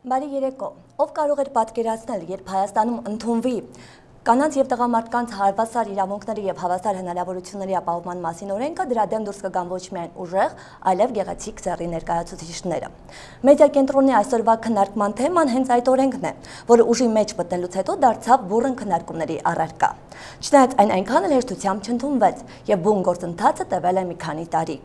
Բարի երեկո, ով կարող էր պատկերացնել, երբ Հայաստանում ընդունվի կանանց և տղամարդկանց հարվածար իրավունքների և հավասար հնարավորությունների ապահովման մասին օրենքը, դրա դեմ դուրս կգան ոչ միայն ուժեղ, այլև գեղեցիկ սեռի ներկայացուցիչները։ Մեդիա կենտրոնի այսօրվա քննարկման թեման հենց այդ օրենքն է, որը ուժի մեջ մտնելուց հետո դարձավ բուռն քննարկումների առարկա։ Չնայած այն այնքան էլ հեշտությամբ չընդունվեց և բուն գործընթացը տևել է մի քանի տարի։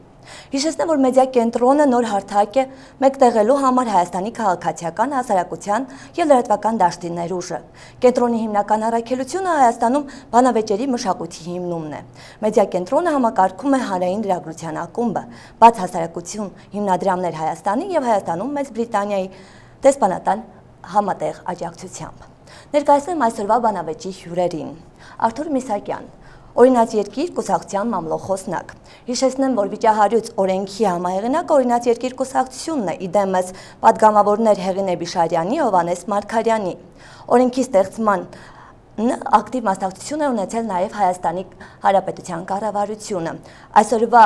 Հիշեցնեմ, որ մեդիա կենտրոնը նոր հարթակ է մեկտեղելու համար Հայաստանի քաղաքացիական հասարակության և լրատվական դաշտի ներուժը։ Կենտրոնի հիմնական առաքելությունը Հայաստանում բանավեճերի մշակույթի հիմնումն է։ Մեդիա կենտրոնը համակարգում է հանրային լրագրության ակումբը, բաց հասարակություն հիմնադրամներ Հայաստանի և Հայաստանում Մեծ Բրիտանիայի դեսպանատան համատեղ աջակցությամբ։ Ներկայացնեմ այսօրվա բանավեճի հյուրերին։ Արթուր Միսակյան, Օրինաց երկիր կուսակցության մամլոխոսնակ։ Հիշեցնեմ, որ վիճահարույց օրենքի համահեղինակը Օրինաց երկիր կուսակցությունն է, իդեմս պատգամավորներ Հեղինե Բիշարյանի, Հովհաննես Մարգարյանի։ Օրենքի ստեղծման ակտիվ մասնակցություն է ունեցել նաև Հայաստանի Հանրապետության կառավարությունը։ Այսօրվա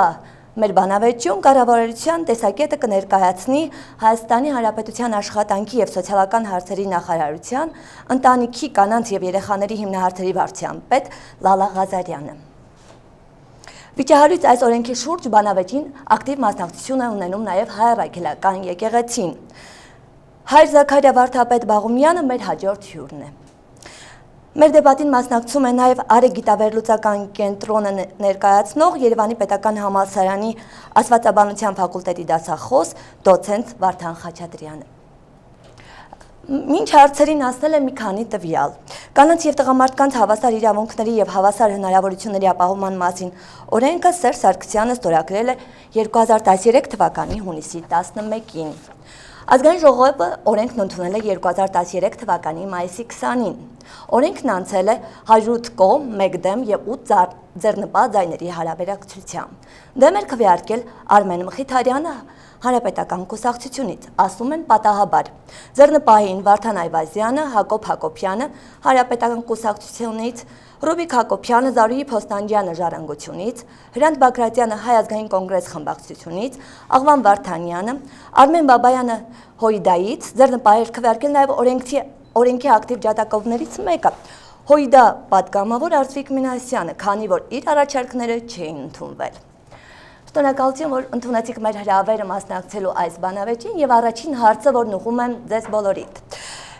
մեր բանավեճում կառավարության տեսակետը կներկայացնի Հայաստանի Հանրապետության աշխատանքի և սոցիալական հարցերի նախարարության ընտանիքի, կանանց և երեխաների հիմնահարցերի վարչության պետ Լալա Ղազարյանը։ Վիճահարույց այս օրենքի շուրջ բանավեճին ակտիվ մասնակցություն է ունենում նաև Հայ առաքելական եկեղեցին։ Հայր Զաքարիա Վարդապետ Բաղումյանը մեր հաջորդ հյուրն է։ Մեր դեպատին մասնակցում է նաև Արեգիտավերլուծական կենտրոնը ներկայացնող Երևանի պետական համալսարանի աստվածաբանության ֆակուլտետի դասախոս դոցենտ Վարդան Խաչատրյանը։ Մինչ հարցերին ասել է մի քանի տվյալ։ Կանանց և տղամարդկանց հավասար իրավունքների և հավասար հնարավորությունների ապահովման մասին օրենքը Սերժ Սարգսյանը ստորագրել է 2013 թվականի հունիսի 11-ին։ Ազգային ժողովը օրենքն ընդունել է 2013 թվականի մայիսի 20-ին։ Օրենքն անցել է 108 կողմ, 1 դեմ և 8 ձեռնպահ ձայների հարաբերակցությամբ։ Դեմ էր քվեարկել Արմեն Մխիթարյանը Հանրապետական կուսակցությունից, ասում են պատահաբար։ Ձեռնպահին Վարդան Այվազյանը, Հակոբ Հակոբյանը Հանրապետական կուսակցությունից, Ռուբիկ Հակոբյանը Զարուհի Փոստանջյանը Ժառանգությունից, Հրանտ Բագրատյանը Հայ ազգային կոնգրես խմբակցությունից, Աղվան Վարդանյանը, Արմեն Բաբայանը Հոյդայից, ձեռնպահ էր քվեարկել նաև օրենքի ակտիվ ջատագովներից մեկը, Հոյդա պատգամավոր Արծվիկ Մինասյանը, քանի որ իր առաջարկները չէին ընդունվել։ Շնորհակալություն, որ ընդունեցիք մեր հրավերը մասնակցելու այս բանավեճին և առաջին հարցը, որն ուղղում եմ ձեզ բոլորիդ։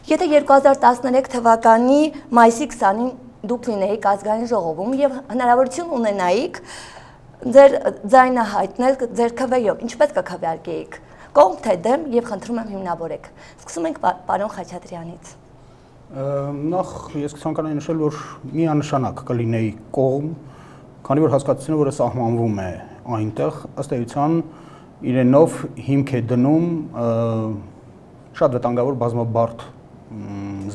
Եթե 2013 թվականի մայիսի 20-ին դուք լինեիք ազգային ժողովում և հնարավորություն ունենայիք ձեր ձայնը հայտնել ձեր քվեով, ինչպես կքվեարկեիք, կողմ թե դեմ, և խնդրում եմ հիմնավորեք։ Սկսում ենք պարոն Խաչատրյանից։ Նախ ես կցանկանայի նշել, որ միանշանակ կլինեի կողմ, քանի որ հասկացությունը, որը սահմանվում է այնտեղ, ըստ էության իրենով հիմք է դնում շատ վտանգավոր բազմաբարդ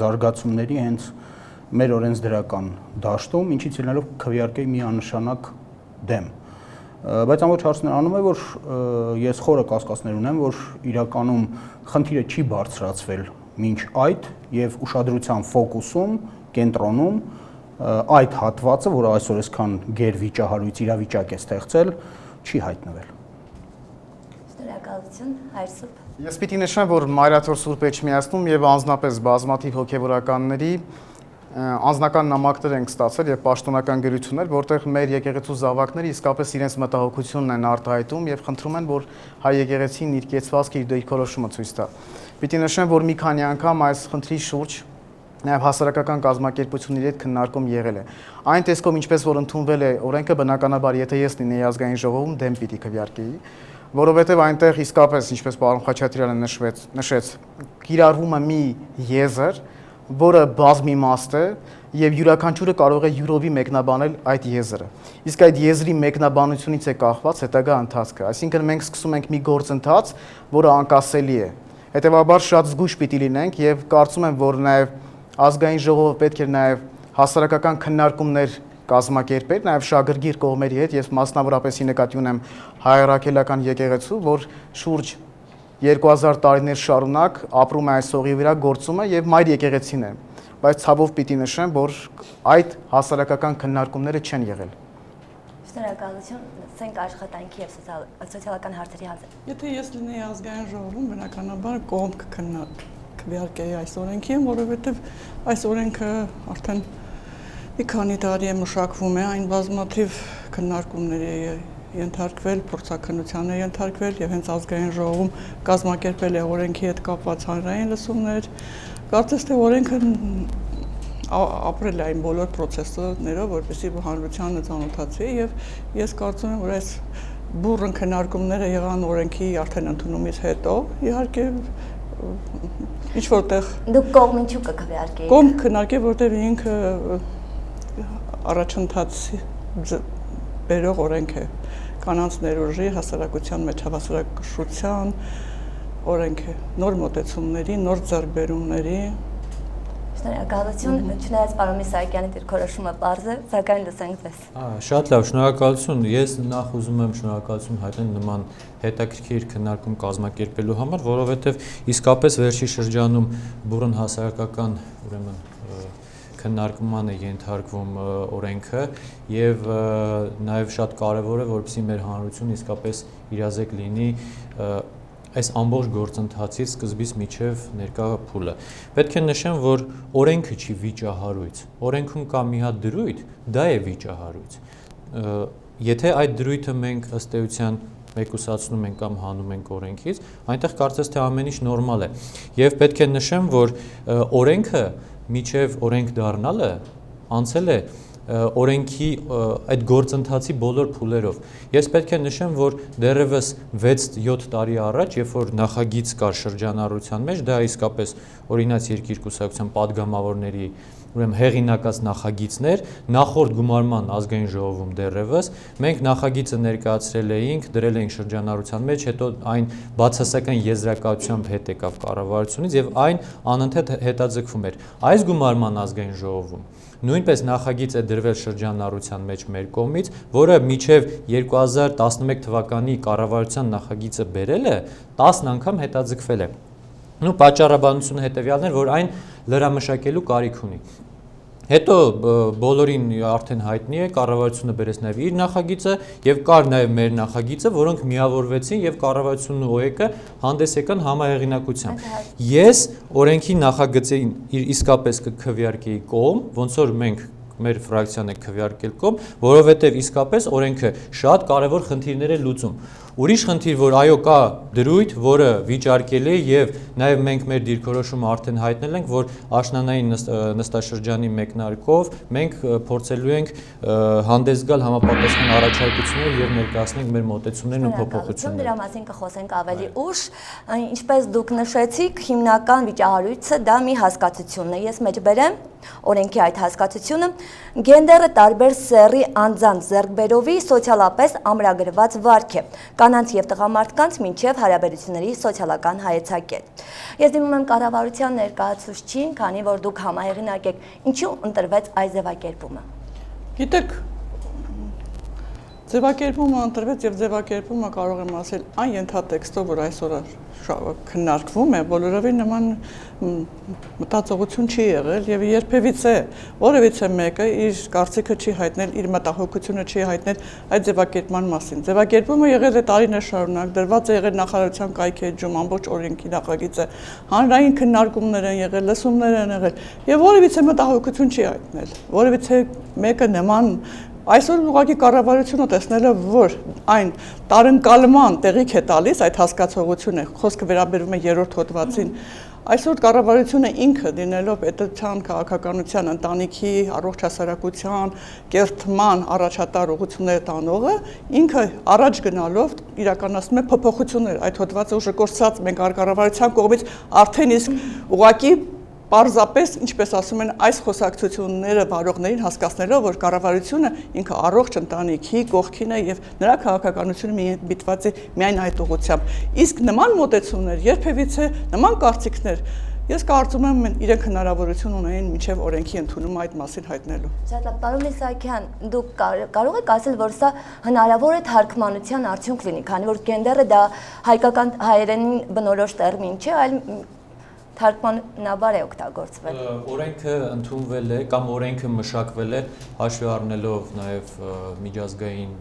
զարգացումների հենց մեր օրենսդրական դաշտում, ինչից ելնելով քվեարկեի միանշանակ դեմ։ Բայց ամբողջ հարցն անում է, որ ես խորը կասկածներ ունեմ, որ իրականում խնդիրը չի բարձրացվել մինչ այդ և ուշադրության ֆոկուսում, կենտրոնում այդ հատվածը, որը այսօր այսքան գերվիճահարույց իրավիճակ է ստեղծել, չի հայտնվել։ Շնորհակալություն, Հայր Սուրբ։ Ես պիտի նշեմ, որ Մայրաթոր Սուրբ Էջմիածնում և անձնապես բազմաթիվ հոգևորականների անձնական նամակներ ենք ստացել և պաշտոնական գրություններ, որտեղ մեր եկեղեցու զավակները իսկապես իրենց մտահոգությունն են արտահայտում և խնդրում են, որ հայ եկեղեցին իր կեցվածքը, իր դիրքորոշումը ցույց տա։ Պիտի նշեմ, որ մի քանի անգամ այս խնդրի շուրջ նաև հասարակական կազմակերպությունների հետ քննարկում եղել է։ Այն տեսքով, ինչպես որ ընդունվել է օրենքը, բնականաբար, եթե ես լինեի ազգային ժողովում, դեմ պիտի քվեարկեի, որովհետև այնտեղ իսկապես, ինչպես պարոն Խաչատրյանը նշեց, կիրառվում է մի եզր, որը բազմիմաստ է և յուրաքանչյուրը կարող է յուրովի մեկնաբանել այդ եզրը։ Իսկ այդ եզրի մեկնաբանությունից է կախված հետագա ընթացքը, այսինքն մենք սկսում ենք մի գործընթաց, որը անկասելի է։ Հետևաբար շատ զգույշ պիտի լինենք և կարծում եմ, որ նաև ազգային ժողովը պետք է նաև հասարակական քննարկումներ կազմակերպել, նաև շագրգիռ կողմերի հետ, ես մասնավորապես նկատի ունեմ Հայ առաքելական եկեղեցու, որ շուրջ 2000 տարիներ շարունակ ապրում է այս հողի վրա, գործում է և մայր եկեղեցին է, բայց ցավով պիտի նշեմ, որ այդ հասարակական քննարկումները չեն եղել։ Շնորհակալություն, ցենք աշխատանքի և սոցիալական հարցերի հարցը։ Եթե ես լինեի ազգային ժողովում, բնականաբար կողմ քվեարկեի այս օրենքին, որովհետև այս օրենքը արդեն մի քանի տարի է մշակվում է, այն բազմաթիվ քննարկումների է ենթարկվել, փորձաքննության է ենթարկվել եւ հենց ազգային ժողովում կազմակերպել է օրենքի հետ կապված հանրային լսումներ։ Կարծես թե օրենքը ապրել է այն բոլոր process-ներով, որպեսզի հանրությանը ծանոթացվի եւ ես կարծում եմ, որ այս բուրըն քննարկումները եղան օրենքի արդեն ընդունումից հետո, իհարկե ինչ որտեղ Դուք կողմ ինչու կքվեարկեիք։ Կողմ քննարկել, որտեղ ինքը առաջընթաց բերող օրենք է, կանանց ներուժի, հասարակության մեջ հավասարակշռության օրենք է, նոր մոտեցումների, նոր ձեռքբերումների։ Շնորհակալություն, չնայած պարոն Միսակյանի դիրքորոշումը պարզ է, սակայն լսենք ձեզ։ Շատ լավ, շնորհակալություն։ Ես նախ ուզում եմ շնորհակալություն հայտնել նման հետաքրքիր քննարկում կազմակերպելու համար, որովհետև իսկապես վերջի շրջանում բուրըն հասարակական, ուրեմն քննարկման է ենթարկվում օրենքը եւ նաեւ շատ կարեւոր է, որպեսզի մեր հանրությունը իսկապես իրազեկ լինի այս ամբողջ գործընթացից սկզբից մինչև ներկա փուլը։ Պետք է նշեմ, որ օրենքը չի վիճահարույց։ Օրենքում կա մի հատ դրույթ, դա է վիճահարույց։ Եթե այդ դրույթը մենք ըստ էության մեկուսացնում ենք կամ հանում ենք օրենքից, այնտեղ կարծես թե ամեն ինչ նորմալ է։ Եվ պետք է նշեմ, որ օրենքը միջև օրենք դառնալը անցել է օրենքի այդ գործընթացի բոլոր փուլերով։ Ես պետք է նշեմ, որ դեռևս 6-7 տարի առաջ, երբ որ նախագիծ կար շրջանառության մեջ, դա իսկապես օրինաց երկիր կուսակցության падգամավորների ուրեմն հեղինակած նախագիծներ, նախորդ գումարման ազգային ժողովում դեռևս մենք նախագիծը ներկայացրել էինք, դրել էինք շրջանառության մեջ, հետո այն բացասական եզրակացությամբ հետ եկավ կառավարությունից եւ այն անընդհատ հետաձգվում էր։ Այս գումարման ազգային ժողովում նույնպես նախագիծ է դրվել շրջանառության մեջ մեր կողմից, որը մինչև 2011 թվականի կառավարության նախագիծը բերելը 10 անգամ հետաձգվել է։ Ու պատճառաբանությունը հետևյալն էր, որ այն լրամշակելու կարիք ունի։ Հետո բոլորին արդեն հայտնի է, կառավարությունը բերեց նաև իր նախագիծը եւ կար նաև մեր նախագիծը, որոնք միավորվեցին եւ կառավարությունն ու ՕԵԿ-ը հանդես եկան համահեղինակությամբ։ Ես օրենքի նախագծին իսկապես կքվեարկեի կողմ, ոնց որ մենք մեր ֆրակցիան է քվեարկել կողմ, որովհետև իսկապես օրենքը շատ կարևոր խնդիրներ է լուծում։ Ուրիշ խնդիր, որ այո կա դրույթ, որը վիճարկել է եւ նաեւ մենք մեր դիրքորոշումը արդեն հայտնել ենք, որ աշնանային նստաշրջանի մեկնարկով մենք փորձելու ենք հանդես գալ համապատասխան առաջարկություններ եւ ներկայացնենք մեր մոտեցումներն ու փոփոխությունները։ Դրա մասին կխոսենք ավելի ուշ, ինչպես դուք նշեցիք, հիմնական վիճահարույցը դա մի հասկացությունն է։ Ես մեջբերեմ օրենքի այդ հասկացությունը գենդերը տարբեր սեռի անձանց ձեռքբերովի սոցիալապես ամրագրված վարք է, կանանց եւ տղամարդկանց մինչեւ հարաբերությունների սոցիալական հայեցակետ։ Ես դիմում եմ կառավարության ներկայացուցչին, քանի որ դուք համահեղինակ եք, ինչու ընտրվեց այս ձևակերպումը։ Գիտեք, ձևակերպումը ընտրվեց եւ ձևակերպումը կարող եմ ասել այն ենթատեքստով, որ այսօր քննարկվում է, բոլորովին նման մտածողություն չի եղել եւ երբևիցե որևիցե մեկը իր կարծիքը չի հայտնել, իր մտահոգությունը չի հայտնել այդ ձևակերպման մասին։ Ձևակերպումը եղել է տարիներ շարունակ, դրված է եղել նախարարության կայքէջում, ամբողջ օրենքի նախագիծը, հանրային քննարկումներ են եղել, լսումներ են եղել եւ որևիցե մտահոգություն չի հայտնել։ Որևիցե մեկը նման Այսօր ուղղակի կառավարությունը տեսնելով, որ այն տարընկալման տեղիք է տալիս այդ հասկացողությունը, խոսքը վերաբերում է երրորդ հոդվածին, այսօր կառավարությունը ինքը դինելով պետության, քաղաքականության, ընտանիքի, առողջ հասարակության, կերտման առաջատար ուղղությունները տանողը, ինքը առաջ գնալով իրականացնում է փոփոխություններ, այդ հոդվածը ուժը կորցած մենք կառավարության կողմից արդեն իսկ ուղղակի Պարզապես, ինչպես ասում են, այս խոսակցությունները վարողներին հասկացնելով, որ կառավարությունը ինքը առողջ ընտանիքի կողքին է եւ նրա քաղաքականությունը միտված է միայն այդ ուղղությամբ։ Իսկ նման մոտեցումներ, երբևիցե նման կարծիքներ, ես կարծում եմ իրենք հնարավորություն ունեն մինչև օրենքի ընդունումը այդ մասին հայտնելու։ Շատ լավ, պարոն Միսակյան, դուք կարող եք ասել, որ սա հնարավոր է թարգմանության արդյունք լինի, քանի որ գենդերը դա հայկական հայերենին բնորոշ տերմին չէ, այլ թարգմանաբար է օգտագործվել։ Օրենքը ընդունվել է կամ օրենքը մշակվել է հաշվի առնելով նաև միջազգային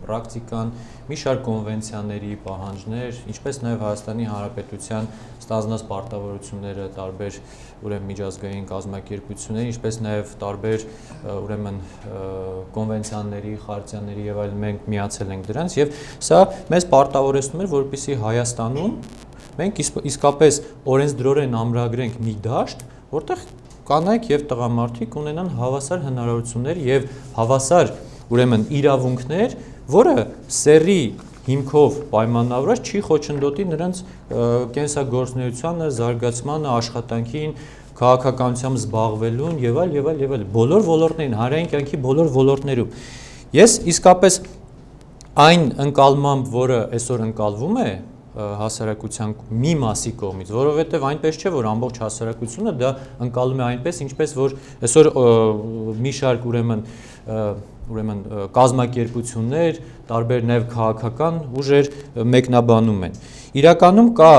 պրակտիկան, մի շարք կոնվենցիաների պահանջներ, ինչպես նաև Հայաստանի Հանրապետության ստանձնած պարտավորությունները տարբեր ուրեմն միջազգային կազմակերպությունների, ինչպես նաև տարբեր ուրեմն կոնվենցիաների, խարտիաների եւ այլն մենք միացել ենք դրանց եւ սա մեզ պարտավորեցնում է, որպեսզի Հայաստանում մենք իսկապես օրենսդրորեն ամրագրենք մի դաշտ, որտեղ կանայք եւ տղամարդիկ ունենան հավասար հնարավորություններ եւ հավասար ուրեմն իրավունքներ, որը սեռի հիմքով պայմանավորված չի խոչընդոտի նրանց կենսագործունեությանը, զարգացմանը, աշխատանքին, քաղաքականությամբ զբաղվելուն եւ այլ բոլոր ոլորտներին, հանրային կյանքի բոլոր ոլորտներում։ Ես իսկապես այն ընկալմամբ, որը այսօր ընկալվում է հասարակության մի մասի կողմից, որովհետև այնպես չէ, որ ամբողջ հասարակությունը դա ընկալում է այնպես, ինչպես որ այսօր մի շարք ուրեմն կազմակերպություններ, տարբեր նաև քաղաքական ուժեր մեկնաբանում են։ Իրականում կա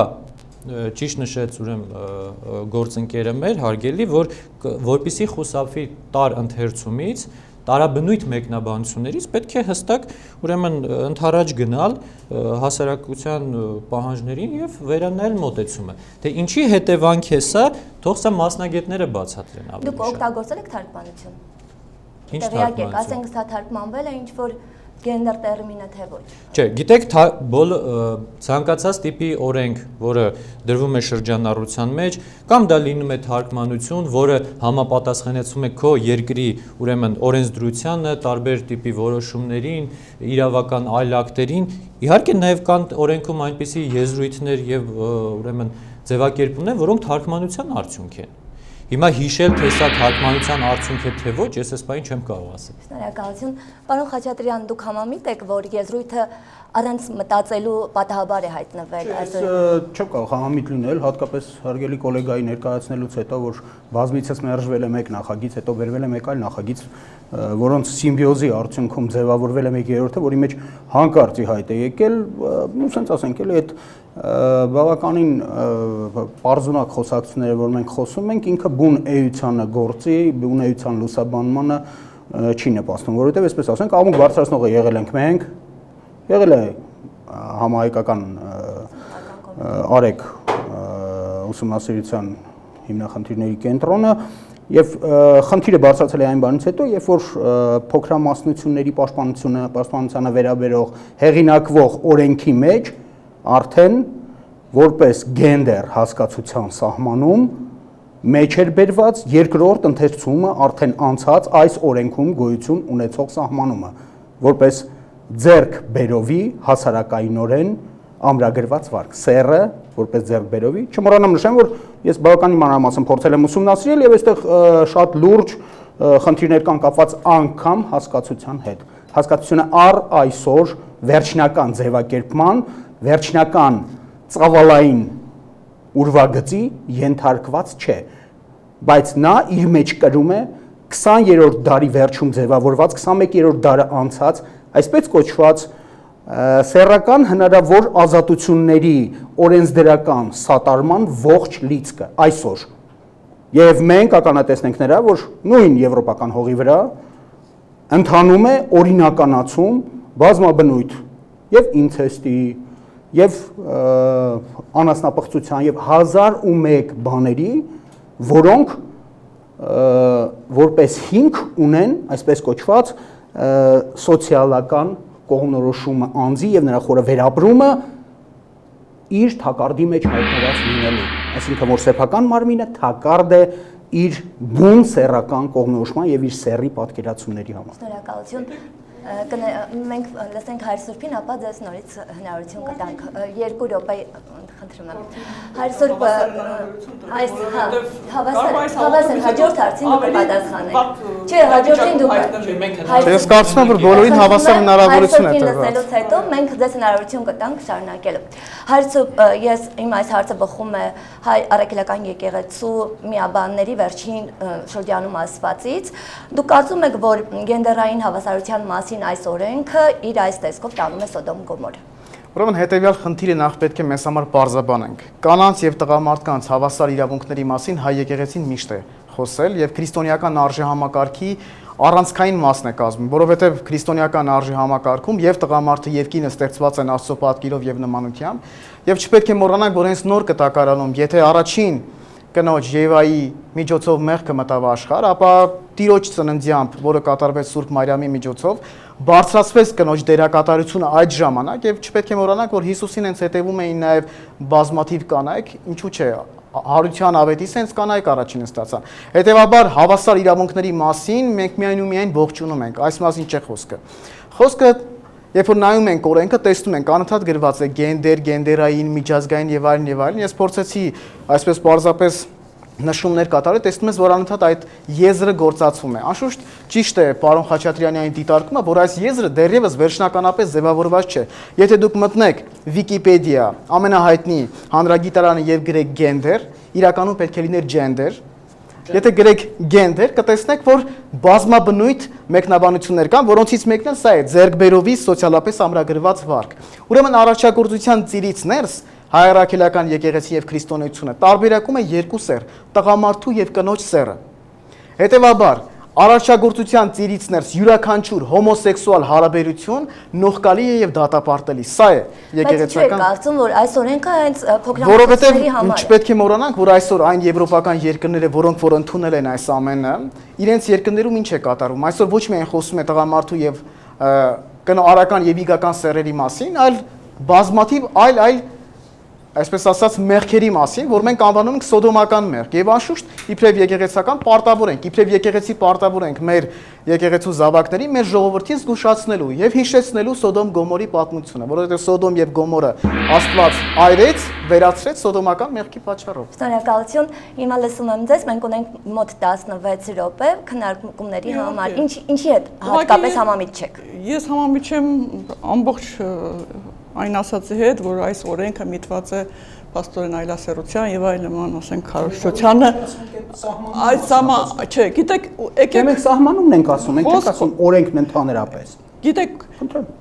ճիշտ նշեց ուրեմն գործընկերը մեր հարգելի, որպեսզի խուսափվի տար ընթերցումից, տարաբնույթ մեկնաբանություններից պետք է հստակ ուրեմն ընդառաջ գնալ հասարակության պահանջներին եւ վերանայել մոտեցումը։ Թե ինչի հետևանք է սա, թող սա մասնագետները բացատրեն ավելի։ Դուք օգտագործել եք թարգմանություն։ Ինչ թարգմանություն։ Ասենք սա թարգմանվել է ինչ որ գենդեր տերմինը թե ոչ։ Չէ, գիտեք, ցանկացած տիպի օրենք, որը դրվում է շրջանառության մեջ, կամ դա լինում է թարգմանություն, որը համապատասխանեցում է քո երկրի ուրեմն օրենսդրությանը, տարբեր տիպի որոշումներին, իրավական այլ ակտերին, իհարկե նաև կան օրենքում այնպիսի եզրույթներ եւ ուրեմն ձևակերպումներ, որոնք թարգմանության արդյունք են։ Հիմա հիշել, թե սա թարգմանության արդյունք է թե ոչ, ես այս բանը չեմ կարող ասել։ Շնորհակալություն։ Պարոն Խաչատրյան, դուք համամիտ եք, որ եզրույթը առանց մտածելու պատահաբար է հայտնվել այսօր։ Չեմ կարող համամիտ լինել, հատկապես հարգելի գոլեգայի ներկայացնելուց հետո, որ բազմիցս մերժվել է մեկ նախագիծ, հետո վերվել է մեկ այլ նախագիծ, որոնց սիմբիոզի արդյունքում ձևավորվել է մեկ երրորդը, որի մեջ հանկարծ ի հայտ է եկել, ասենք ասենք էլի այդ բավականին պարզունակ խոսակցությունները, որ մենք խոսում ենք, ինքը բուն էությանը գործի, բուն էության լուսաբանմանը չի նպաստում, որովհետև այսպես ասենք, ամուր բարձրացնողը եղել ենք մենք, եղել է համահայկական արեկ ուսումնասիրության հիմնախնդիրների կենտրոնը եւ խնդիրը բարձրացել է այն բանից հետո, երբ որ փոքրամասնությունների պաշտպանությանը վերաբերող հեղինակվող օրենքի մեջ արդեն որպես գենդեր հասկացության սահմանում մեջ էր բերված երկրորդ ընթերցումը արդեն անցած այս օրենքում գոյություն ունեցող սահմանումը, որպես ձեռք բերովի հասարակայինորեն ամրագրված վարկ, սեռը որպես ձեռք բերովի, չմոռանամ նշեմ, որ ես բավականին մանրամասն փորձել եմ ուսումնասիրել եւ այստեղ շատ լուրջ խնդիրներ կան կապված անգամ հասկացության հետ։ Հասկացությունը առ այսօր վերջնական ձևակերպման, վերջնական ծավալային ուրվագծի ենթարկված չէ, բայց նա իր մեջ կրում է 20-րդ դարի վերջում ձևավորված, 21-րդ դարը անցած, այսպես կոչված սեռական հնարավոր ազատությունների օրենսդրական սատարման ողջ լիցքը այսօր։ Եվ մենք ականատեսնենք նրա, որ նույն եվրոպական հողի վրա ընթանում է օրինականացում բազմաբնույթ եւ ինցեստի, եւ անասնապղծության եւ 1001 բաների, որոնք որպես հիմք ունեն, այսպես կոչված, սոցիալական կողմնորոշումը անձի եւ նրա խորը վերապրումը իր թակարդի մեջ հայտնված լինելու, այսինքն որ սեփական մարմինը թակարդ է իր բուն սեռական կողմնորոշման եւ իր սեռի պատկերացումների համար։ Շնորհակալություն։ Մենք լսենք Հայր Սուրբին, ապա ձեզ նորից հնարավորություն կտանք 2 րոպե, խնդրում եմ։ Հայր Սուրբը հավասար հաջորդ հարցին դուք պատասխանեք։ Չէ, հաջորդին դուք։ Ես կարծում եմ, որ բոլորին հավասար հնարավորություն է տրված։ Լսելուց հետո մենք ձեզ հնարավորություն կտանք շարունակելու։ Հայր Սուրբ, ես իմ այս հարցը բխում է հայ առաքելական եկեղեցու միաբանների վերջին շրջանում ասվածից։ Դուք կարծում եք, որ գենդերային հավասարության մասին այս օրենքը իր այս տեսքով տանում է Սոդոմ Գոմոր։ Ուրեմն հետևյալ խնդիրը նախ պետք է մեզ համար պարզաբանենք։ Կանանց եւ տղամարդկանց հավասար իրավունքների մասին հայ եկեղեցին միշտ է խոսել եւ քրիստոնեական արժեհամակարգի առանցքային մասն է կազմում, որովհետև քրիստոնեական արժի համակարգում եւ տղամարդը եւ կինը ստեղծված են Աստծո պատկերով եւ նմանությամբ, եւ չպետք է մոռանանք, որ հենց նոր կտակարանում, եթե առաջին կնոջ Եվայի միջոցով մեղքը մտավ աշխարհ, ապա Տիրոջ ծննդյամբ, որը կատարվեց Սուրբ Մարիամի միջոցով, բարձրացվեց կնոջ դերակատարությունը այդ ժամանակ եւ չպետք է մոռանանք, որ Հիսուսին հենց հետևում էին նաեւ բազմաթիվ կանայք, ինչու՞ չէ, հարության ավետիս հենց կանայք առաջինը ստացան։ Հետևաբար հավասար իրավունքների մասին մենք միայն ու միայն ողջունում ենք, այս մասին չէ խոսքը։ Խոսքը երբ որ նայում ենք օրենքը, տեսնում ենք անընդհատ գրված է գենդեր, գենդերային, միջազգային եւ այլն եւ այլն։ Ես փորձեցի այսպես պարզապես նշումներ կատարել, տեսնում ես, որ անընդհատ այդ եզրը գործածվում է։ Անշուշտ ճիշտ է պարոն Խաչատրյանի այն դիտարկումը, որ այս եզրը դեռևս վերջնականապես ձևավորված չէ։ Եթե դուք մտնեք Վիկիպեդիա, ամենահայտնի հանրագիտարանը եւ գրեք գենդեր, իրականում պետք է լիներ ջենդեր։ Եթե գրեք գենդեր, կտեսնեք, որ բազմաբնույթ մեկնաբանություններ կան, որոնցից մեկն էլ սա է՝ ձեռքբերովի սոցիալապես ամրագրված վարք։ Ուրեմն առաջագործության ծիրից ներս հայրաքելական եկեղեցի եւ քրիստոնեությունը տարբերակում է երկու սեռ՝ տղամարդու եւ կնոջ սեռը։ Հետևաբար առաջագործության ծիրից ներս յուրաքանչյուր հոմոսեքսուալ հարաբերություն նողկալի է եւ դատապարտելի։ Սա է եկեղեցական։ Բայց կարծում որ այս օրենքը հենց Որովհետեւ փոքրամասնությունների համար է։ չպետք է մոռանանք, որ այսօր այն եվրոպական երկրները, որոնք որ ընդունել են այս ամենը, իրենց երկրներում ինչ է կատարում։ Այսօր ոչ միայն խոսում է տղամարդու եւ կնոարական եւ իգական սեռերի մասին, այլ բազմաթիվ այլ այսպես ասած մեղքերի մասին, որ մենք անվանում ենք սոդոմական մեղք, եւ անշուշտ իբրև եկեղեցական պարտավոր ենք, իբրև եկեղեցի պարտավոր ենք մեր եկեղեցու զավակների մեր ժողովրդին զգուշացնելու եւ հիշեցնելու Սոդոմ Գոմորի պատմությունը, որովհետեւ Սոդոմ եւ Գոմորը Աստված այրեց, վերացրեց սոդոմական մեղքի պատճառով։ Շնորհակալություն։ Հիմա լսում եմ ձեզ, մենք ունենք մոտ 16 րոպե քննարկումների համար։ Ինչի հետ հատկապես համամիտ չեք։ Ես համամիտ չեմ ամբողջ այն ասացի հետ, որ այս օրենքը միտված է պաստորեն այլասերության եւ այլ նման, ասենք, քարոզչությանը։ Այս չէ, գիտեք, եկեք մենք սահմանումն ենք ասում, մենք չենք ասում օրենքն ընդհանրապես։ Գիտեք,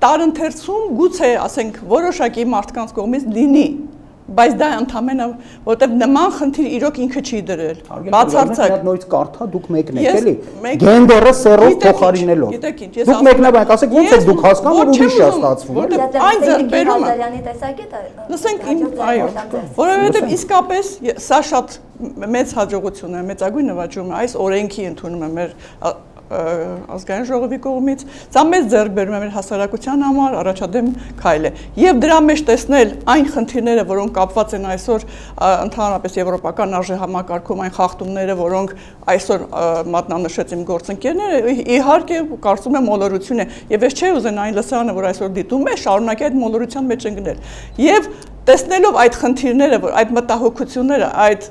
տարընթերցում գուցե, ասենք, որոշակի մարդկանց կողմից լինի, բայց դա ընդամենը, որտեղ նման խնդիր իրոք ինքը չի դրել։ Բացարձակ նույնից կարդա դուք մեկն եք, էլի։ Մենք- Գենդերը սեռով փոխարինելով։ Գիտեք ինչ, ես Դուք մեկնաբանեք, ասեք ոնց է դուք հասկանում, որ ուրիշ է ստացվում։ Որտեղ այն ձեռքբերումը Ղազարյանի տեսակետը։ Լսենք, այո, որովհետև իսկապես սա շատ մեծ հաջողություն է, մեծագույն նվաճում է այս օրենքի ընդունումը մեր ազգային ժողովի կողմից, սա մեծ ձեռքբերում է մեր հասարակության համար, առաջադեմ քայլ է։ Եվ դրա մեջ տեսնել այն խնդիրները, որոնք կապված են այսօր ընդհանրապես եվրոպական արժի համակարգում, այն խախտումները, որոնք այսօր մատնանշեց իմ գործընկերները, իհարկե կարծում եմ մոլորություն է, եւ ես չէի ուզենա այն լսարանը, որ այսօր դիտում է, շարունակի այդ մոլորության մեջ ընկնել։ Եվ տեսնելով այդ խնդիրները, որ այդ մտահոգությունները, այդ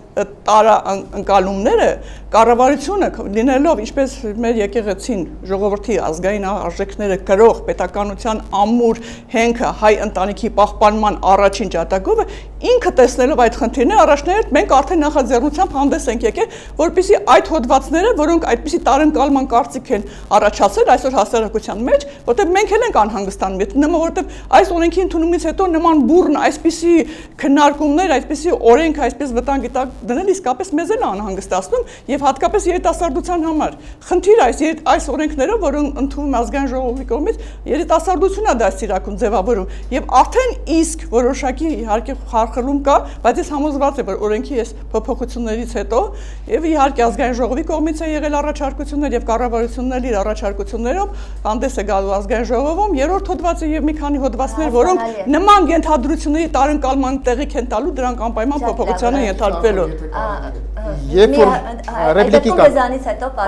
տարաընկալումները, կառավարությունը լինելով ինչպես մեր եկեղեցին ժողովրդի ազգային արժեքները կրող պետականության ամուր հենքը հայ ընտանիքի պահպանման առաջին ջատագովը, ինքը տեսնելով այդ խնդիրները առաջներդ մենք արդեն նախաձեռնությամբ հանդես ենք եկել, որպեսզի այդ հոդվածները, որոնք այդպիսի տարընկալման կարծիք են առաջացել այսօր հասարակության մեջ, որտեղ մենք էլ ենք անհանգստանում, նման որտեղ այս օրենքի ընդունումից հետո նման բուրն այսպիսի քննարկումներ, այսպիսի օրենք, այսպես վտանգի տակ դնել իսկապես մեզ էլ անհանգստացնում եւ հատկապես երիտասարդության համար։ Խնդիր այս օրենքներով, որոնք ընդունում է ազգային ժողովի կողմից, երիտասարդությունն է դաստիարակում ձևավորում եւ արդեն իսկ որոշակի իհարկե խարխլում կա, բայց ես համոզված եմ, որ օրենքի այս փոփոխություններից հետո եւ իհարկե ազգային ժողովի կողմից է եղել առաջարկություններ եւ կառավարությունների առաջարկություններով հանդես է գալու ազգային ժողովում երրորդ հոդվածը եւ մի քանի հոդվածներ, որոնք նման ենթադրությունների տարընկալման տեղիք են տալու, դրանք անպայման փոփոխության են ենթարկվելու։ Երբ որ ռեպլիկի կար։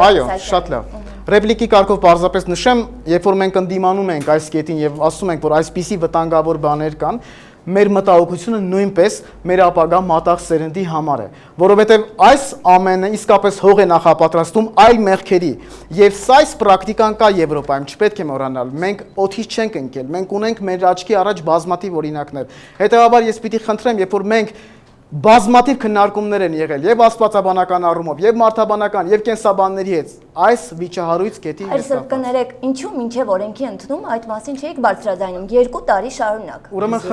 Այո, շատ լավ։ Ռեպլիկի կարգով պարզապես նշեմ, երբ որ մենք ընդդիմանում ենք այս կետին եւ ասում ենք, որ այսպիսի վտանգավոր բաներ կան, մեր մտահոգությունը նույնպես մեր ապագա մատաղ սերնդի համար է, որովհետև այս ամենը իսկապես հող է նախապատրաստում այլ մեղքերի եւ սա այս պրակտիկան կա Եվրոպայում, չպետք է մոռանալ, մենք օթից չենք ընկել, մենք ունենք մեր աչքի առաջ բազմաթիվ օրինակներ, հետեւաբար ես պիտի խնդրեմ, երբ որ մենք բազմաթիվ քննարկումներ են եղել եւ աստվածաբանական առումով եւ մարդաբանական եւ կենսաբանների հետ այս վիճահարույց կետի Այս կներեք, ինչու մինչև օրենքի ընդունում այդ մասին չէիք բարձրաձայնում 2 տարի շարունակ։ Ուրեմն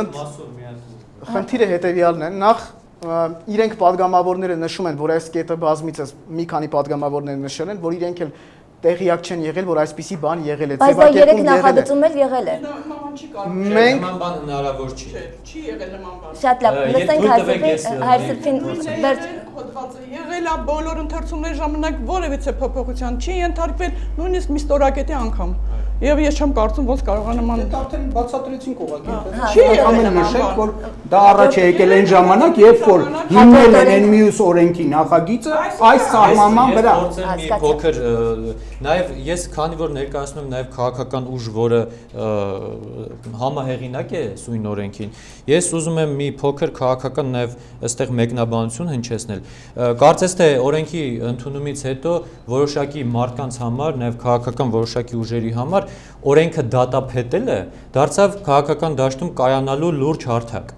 խնդիրը հետեւյալն է, նախ իրենք падգամավորները նշում են, որ այս կետը բազմիցս մի քանի падգամավորներ նշել են, որ իրենք էլ տեղյակ չեն եղել, որ այսպիսի բան եղել է։ Բայց դա 3 նախագծում էլ եղել է։ Նման չի կարող։ Մենք նման բան հնարավոր չի։ Չի եղել նման բան։ Շատ լավ, լսենք Հայրսրբին վերջ Հոդվածը եղել է բոլոր ընթերցումների ժամանակ որևիցե փոփոխության չի ենթարկվել, նույնիսկ մի ստորակետի անգամ։ Եվ ես չեմ կարծում, ոնց կարողա նման Դա արդեն բացատրեցինք ուղղակի։ Չի եղել Ամեն նման նշեք, բան։ որ դա առաջ է եկել այն ժամանակ, երբ որ հիմնել են այն մյուս օրենքի նախագիծը այս սահմանման վրա։ Մի փոքր նաև ես քանի որ ներկայացնում եմ նաև քաղաքական ուժ, որը համահեղինակ է սույն օրենքին, ես ուզում եմ մի փոքր քաղաքական նաև այստեղ մեկնաբանություն հնչեցնել։ Կարծես թե օրենքի ընդունումից հետո որոշակի մարդկանց համար, նաև քաղաքական որոշակի ուժերի համար օրենքը դատապետելը դարձավ քաղաքական դաշտում կայանալու լուրջ հարթակ։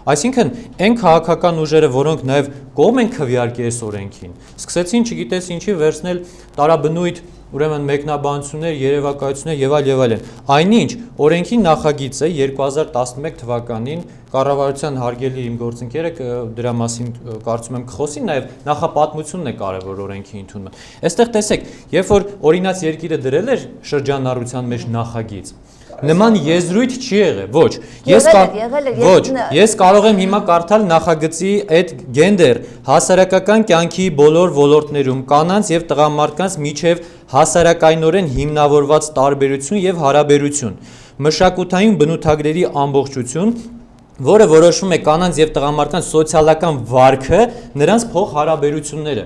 Այսինքն այն քաղաքական ուժերը, որոնք նաև կողմ են քվեարկի այս օրենքին, սկսեցին չգիտես ինչի վերցնել տարաբնույթ ուրեմն մեկնաբանություններ, երևակայություններ եւ այլն։ Այնինչ օրենքի նախագիծը 2011 թվականին կառավարության հարգելի իմ գործընկերը դրա մասին կարծում եմ կխոսի, նաև նախապատմությունն է կարևոր օրենքի ընդունումը։ Այստեղ տեսեք, երբ որ օրինաց երկիրը դրել էր շրջանառության մեջ նախագիծ, նման եզրույթ չի եղել, ոչ։ Ես կարող եմ հիմա կարդալ նախագծի այդ գենդեր հասարակական կյանքի բոլոր ոլորտներում կանանց եւ տղամարդկանց միջև հասարակայնորեն հիմնավորված տարբերություն եւ հարաբերություն, մշակութային բնութագրերի ամբողջություն, որը որոշվում է կանանց եւ տղամարդկանց սոցիալական վարքը, նրանց փոխհարաբերությունները։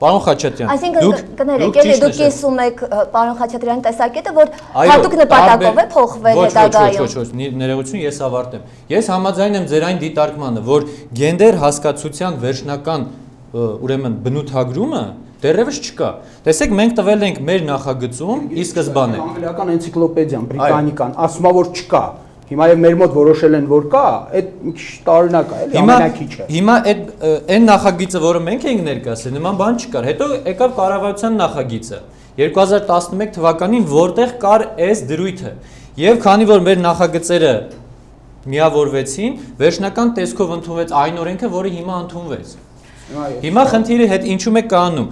Պարոն Խաչատրյան, դուք կիսում եք պարոն Խաչատրյանի տեսակետը, որ հատուկ նպատակով է փոխվել հետագայում։ Ոչ, ներողություն, ես ավարտեմ։ Ես համաձայն եմ ձեր այն դիտարկմանը, որ գենդեր հասկացության վերջնական ուրեմն բնութագրումը դեռևս չկա։ Տեսեք, մենք տվել ենք մեր նախագծում ի սկզբանե։ Անգլիական էնցիկլոպեդիան, բրիտանիկան ասում է, որ չկա։ Հիմա եւ մեր մոտ որոշել են, որ կա, այդ մի քիչ տարօրինակ է, էլի ամենակիչը։ Հիմա այն նախագիծը, որը մենք ենք ներկայացրել, նման բան չկար։ Հետո եկավ կառավարության նախագիծը 2011 թվականին, որտեղ կար այս դրույթը։ Եվ քանի որ մեր նախագծերը միավորվեցին, վերջնական տեսքով ընդունվեց այն օրենքը, որը հիմա ընդունվեց։ Հիմա խնդիրը հետ ինչու է կանում։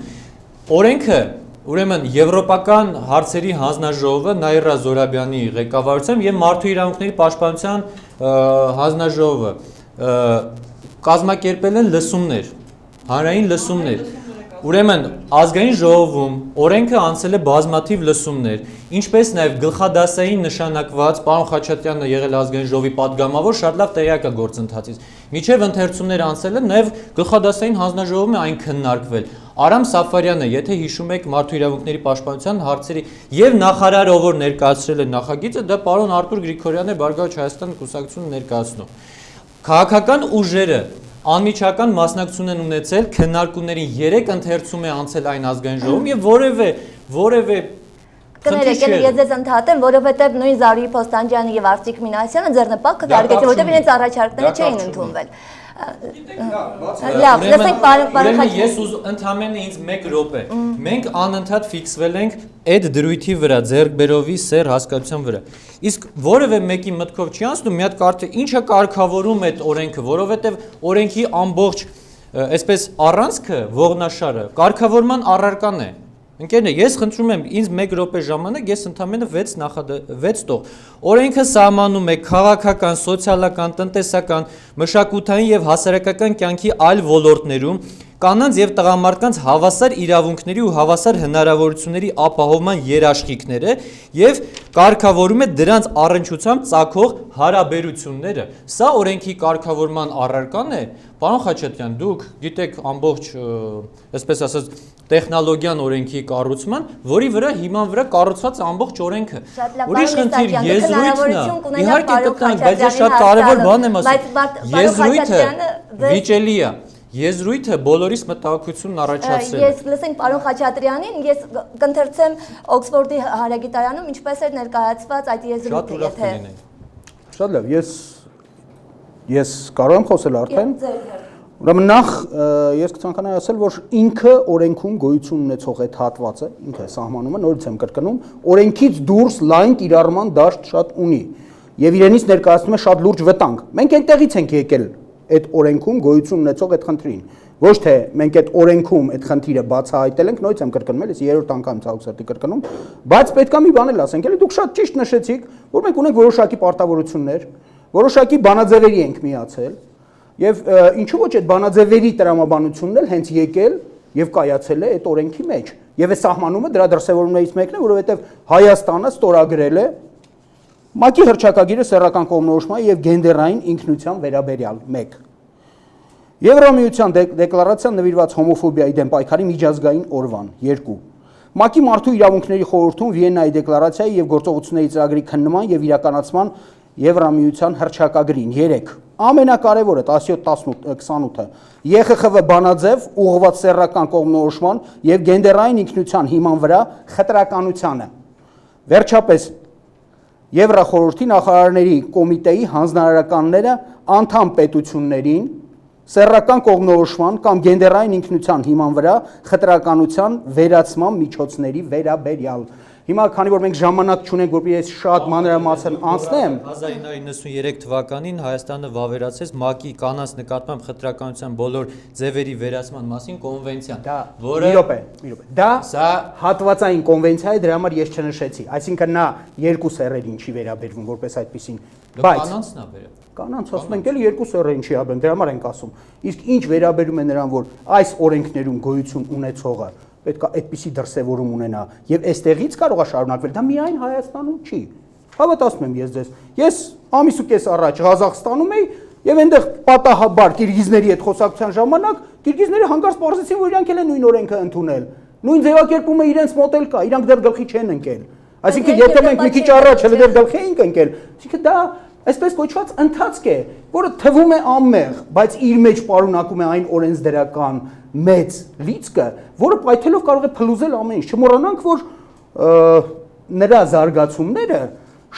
Օրենքը ուրեմն եվրոպական հարցերի հանձնաժողովը Նաիրա Զորաբյանի ղեկավարությամբ եւ Մարդու իրավունքների պաշտպանության հանձնաժողովը կազմակերպել են լսումներ, հանրային լսումներ։ Ուրեմն ազգային ժողովում օրենքը անցել է բազմաթիվ լսումներ, ինչպես նաև գլխադասային նշանակված պարոն Խաչատրյանը եղել ազգային ժողովի падգամավոր, շատ լավ տեղյակ է գործընթացից։ Միջև ընթերցումներ անցել են, նաև գլխադասային հանձնաժողովում է այն քննարկվել։ Արամ Սաֆարյանը, եթե հիշում եք Մարդու իրավունքների պաշտպանության հարցերի եւ նախարարը, ով ներկայացրել է նախագիծը, դա պարոն Արտուր Գրիգորյանն է, Բարգավաճ Հայաստան կուսակցությունը ներկայացնում։ Քաղաքական ուժերը անմիջական մասնակցություն են ունեցել քննարկումներին 3 ընթերցում է անցել այն ազգային ժողովում եւ որևէ Կներեք, ես ձեզ ընդհատեմ, որովհետև նույն Զարուհի Փոստանջյանը եւ Արծիկ Մինասյանը ձեռնպահ քվեարկեցին, որովհետև իրենց առաջարկները չէին ընդունվել։ Լավ, լսենք պարոն Խաչատրյան։ Ես ընդհանրապես ինձ 1 րոպե։ Մենք անընդհատ ֆիքսվել ենք այդ դրույթի վրա, ձեռքբերովի սեր հասկացության վրա։ Իսկ որևէ մեկի մտքով չի անցնում մի հատ կարծել, ինչը կարգավորում այդ օրենքը, որովհետև օրենքի ամբողջ այսպես առանցքը, ողնաշարը կարգավորման առարկան է։ Ընկերներ, ես խնդրում եմ ինձ 1 րոպե ժամանակ, ես ընդամենը 6 տող։ Օրենքը սահմանում է քաղաքական, սոցիալական, տնտեսական, մշակութային եւ հասարակական կյանքի այլ ոլորտներում կանանց եւ տղամարդկանց հավասար իրավունքների ու հավասար հնարավորությունների ապահովման երաշխիքները եւ կարգավորում է դրանց առնչությամբ ծագող հարաբերությունները։ Սա օրենքի կարգավորման առարկան է։ Պարոն Խաչատրյան, դուք գիտեք ամբողջ, այսպես ասած, տեխնոլոգիան օրենքի կառուցման, որի վրա հիման վրա կառուցված է ամբողջ օրենքը։ Ուրիշ խնդիր եզրույթն է։ Իհարկե կտանք, բայց ես շատ կարևոր բան եմ ասում։ Եզրույթը վիճելի է։ Եզրույթը բոլորիս մտահոգությունն առաջացրել։ Ես լսենք պարոն Խաչատրյանին, ես կընթերցեմ Օքսֆորդի հարագիտարանում ինչպես էր ներկայացված այդ եզրույթը, եթե Շատ լավ, ես կարող եմ խոսել արդեն։ Ուրեմն նախ ես կցանկանայի ասել, որ ինքը օրենքում գոյություն ունեցող այդ հատվածը, ինքը սահմանումը, նորից եմ կրկնում, օրենքից դուրս լայն կիրառման դաշտ շատ ունի եւ իրենից ներկայացնում է շատ լուրջ վտանգ։ Մենք այնտեղից ենք եկել այդ օրենքում գոյություն ունեցող այդ խնդրին։ Ոչ թե մենք այդ օրենքում այդ խնդիրը բացահայտել ենք, նույնիսկ եմ կրկնում, էլի երրորդ անգամ ցավոքսերտի կրկնում, բայց պետք է մի բան էլ ասենք, էլի դուք շատ ճիշտ նշեցիք, որ մենք ունենք որոշակի պարտավորություններ, որոշակի բանաձևերի ենք միացել, եւ ինչու ոչ այդ բանաձևերի տրամաբանությունն էլ հենց եկել եւ կայացել է այդ օրենքի մեջ։ Եվ այս սահմանումը դրա դրսևորումներից մեկն է, որովհետեւ Հայաստանը ստորագրել է ՄԱԿ-ի հռչակագիրը սեռական կողմնորոշման եւ գենդերային ինքնության վերաբերյալ 1 Եվրամիության դեկլարացիան նվիրված հոմոֆոբիայի դեմ պայքարի միջազգային օրվան 2 ՄԱԿ-ի մարդու իրավունքների խորհրդում Վիեննայի դեկլարացիայի եւ գործողությունների ծրագրի քննման եւ իրականացման Եվրամիության հռչակագրին 3 ամենակարևորը 17-28-ը ԵԽԽՎ բանաձև ուղղված սեռական կողմնորոշման եւ գենդերային ինքնության հիման վրա խտրականությանը վերջապես Եվրախորհրդի նախարարների կոմիտեի հանձնարարականները անդամ պետություններին սեռական կողմնորոշման կամ գենդերային ինքնության հիման վրա խտրականության վերացման միջոցների վերաբերյալ։ Հիմա քանի որ մենք ժամանակ չունենք, որպեսզի ես շատ մանրամասն անցնեմ, 1993 թվականին Հայաստանը վավերացրեց ՄԱԿ-ի կանանց նկատմամբ խտրականության բոլոր ձևերի վերացման մասին կոնվենցիան, որը դա հատվածային կոնվենցիա է, դրա համար ես չնշեցի, այսինքն նա երկու սեռերին չի վերաբերվում որպես այդպեսին, բայց կանանցն է վերաբերվում։ Կանանց ասում ենք էլի երկու սեռերին չի ապրեն, դրա համար ենք ասում։ Իսկ ինչ վերաբերում է նրան, որ այս օրենքներում գոյություն ունեցողը պետք է այդպիսի դրսևորում ունենա եւ այստեղից կարող է շարունակվել, դա միայն Հայաստանում չի։ Հավատացնում եմ ես ձեզ։ Ես ամիս ու կես առաջ Ղազախստանում էի եւ այնտեղ պատահաբար կիրգիզների հետ խոսակցության ժամանակ կիրգիզները հանկարծ պարզեցին, որ իրանք էլ են նույն օրենքը ընդունել։ Նույն ձևակերպումը իրենց մոտ էլ կա, իրանք դեռ գլխի չեն ընկել։ Այսինքն եթե մենք մի քիչ առաջ հենց դեռ գլխի էինք ընկել, այսինքն դա այսպես կոչված ընթացք է, որը թվում է անմեղ, բայց իր մեջ պարունակում է այն օրենսդրական մեծ լիցքը, որը պայթելով կարող է փլուզել ամեն ինչ։ Չմոռանանք, որ նրա զարգացումները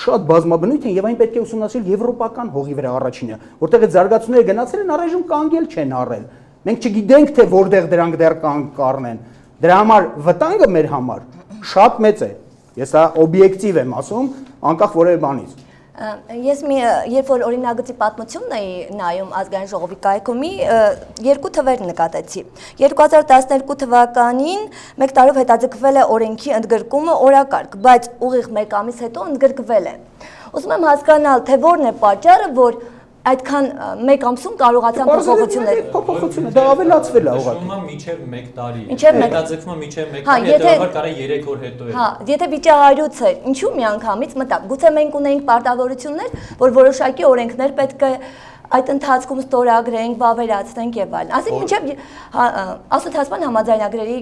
շատ բազմաբնույթ են եւ այն պետք է ուսումնասիրել եվրոպական հողի վրա առաջինը, որտեղ այդ զարգացումները գնացել են առայժմ կանգել չեն առել։ Մենք չգիտենք թե որտեղ դրանք դեռ կառնեն։ Դրա համար վտանգը մեր համար շատ մեծ է։ Ես դա օբյեկտիվ եմ ասում, անկախ որևէ բանից։ Ես երբ որ օրինագծի պատմությունն էի նայում ազգային ժողովի կայքումի երկու թվեր նկատեցի 2012 թվականին մեկ տարով հետաձգվել է օրենքի ընդգրկումը օրակարգ, բայց ուղիղ մեկ ամիս հետո ընդգրկվել է։ Ուզում եմ հասկանալ, թե որն է պատճառը, որ այդքան մեկ ամսում կարողացան փոփոխություններ դա ավելացվել է ուղղակի։ Շոմա միջև 1 տարի։ Հետաձգվում միջև 1 տարի, հետո կարա 3 օր հետո է։ Հա, եթե վիճահարույց էր, ինչու միանգամից մտա։ Գուցե մենք ունենք պարտավորություններ, որ որոշակի օրենքներ պետք է այդ ընթացքում ստորագրենք, վավերացնենք եւ այլն։ Այսինքն մինչեւ ասոցիացիան համաձայնագրերի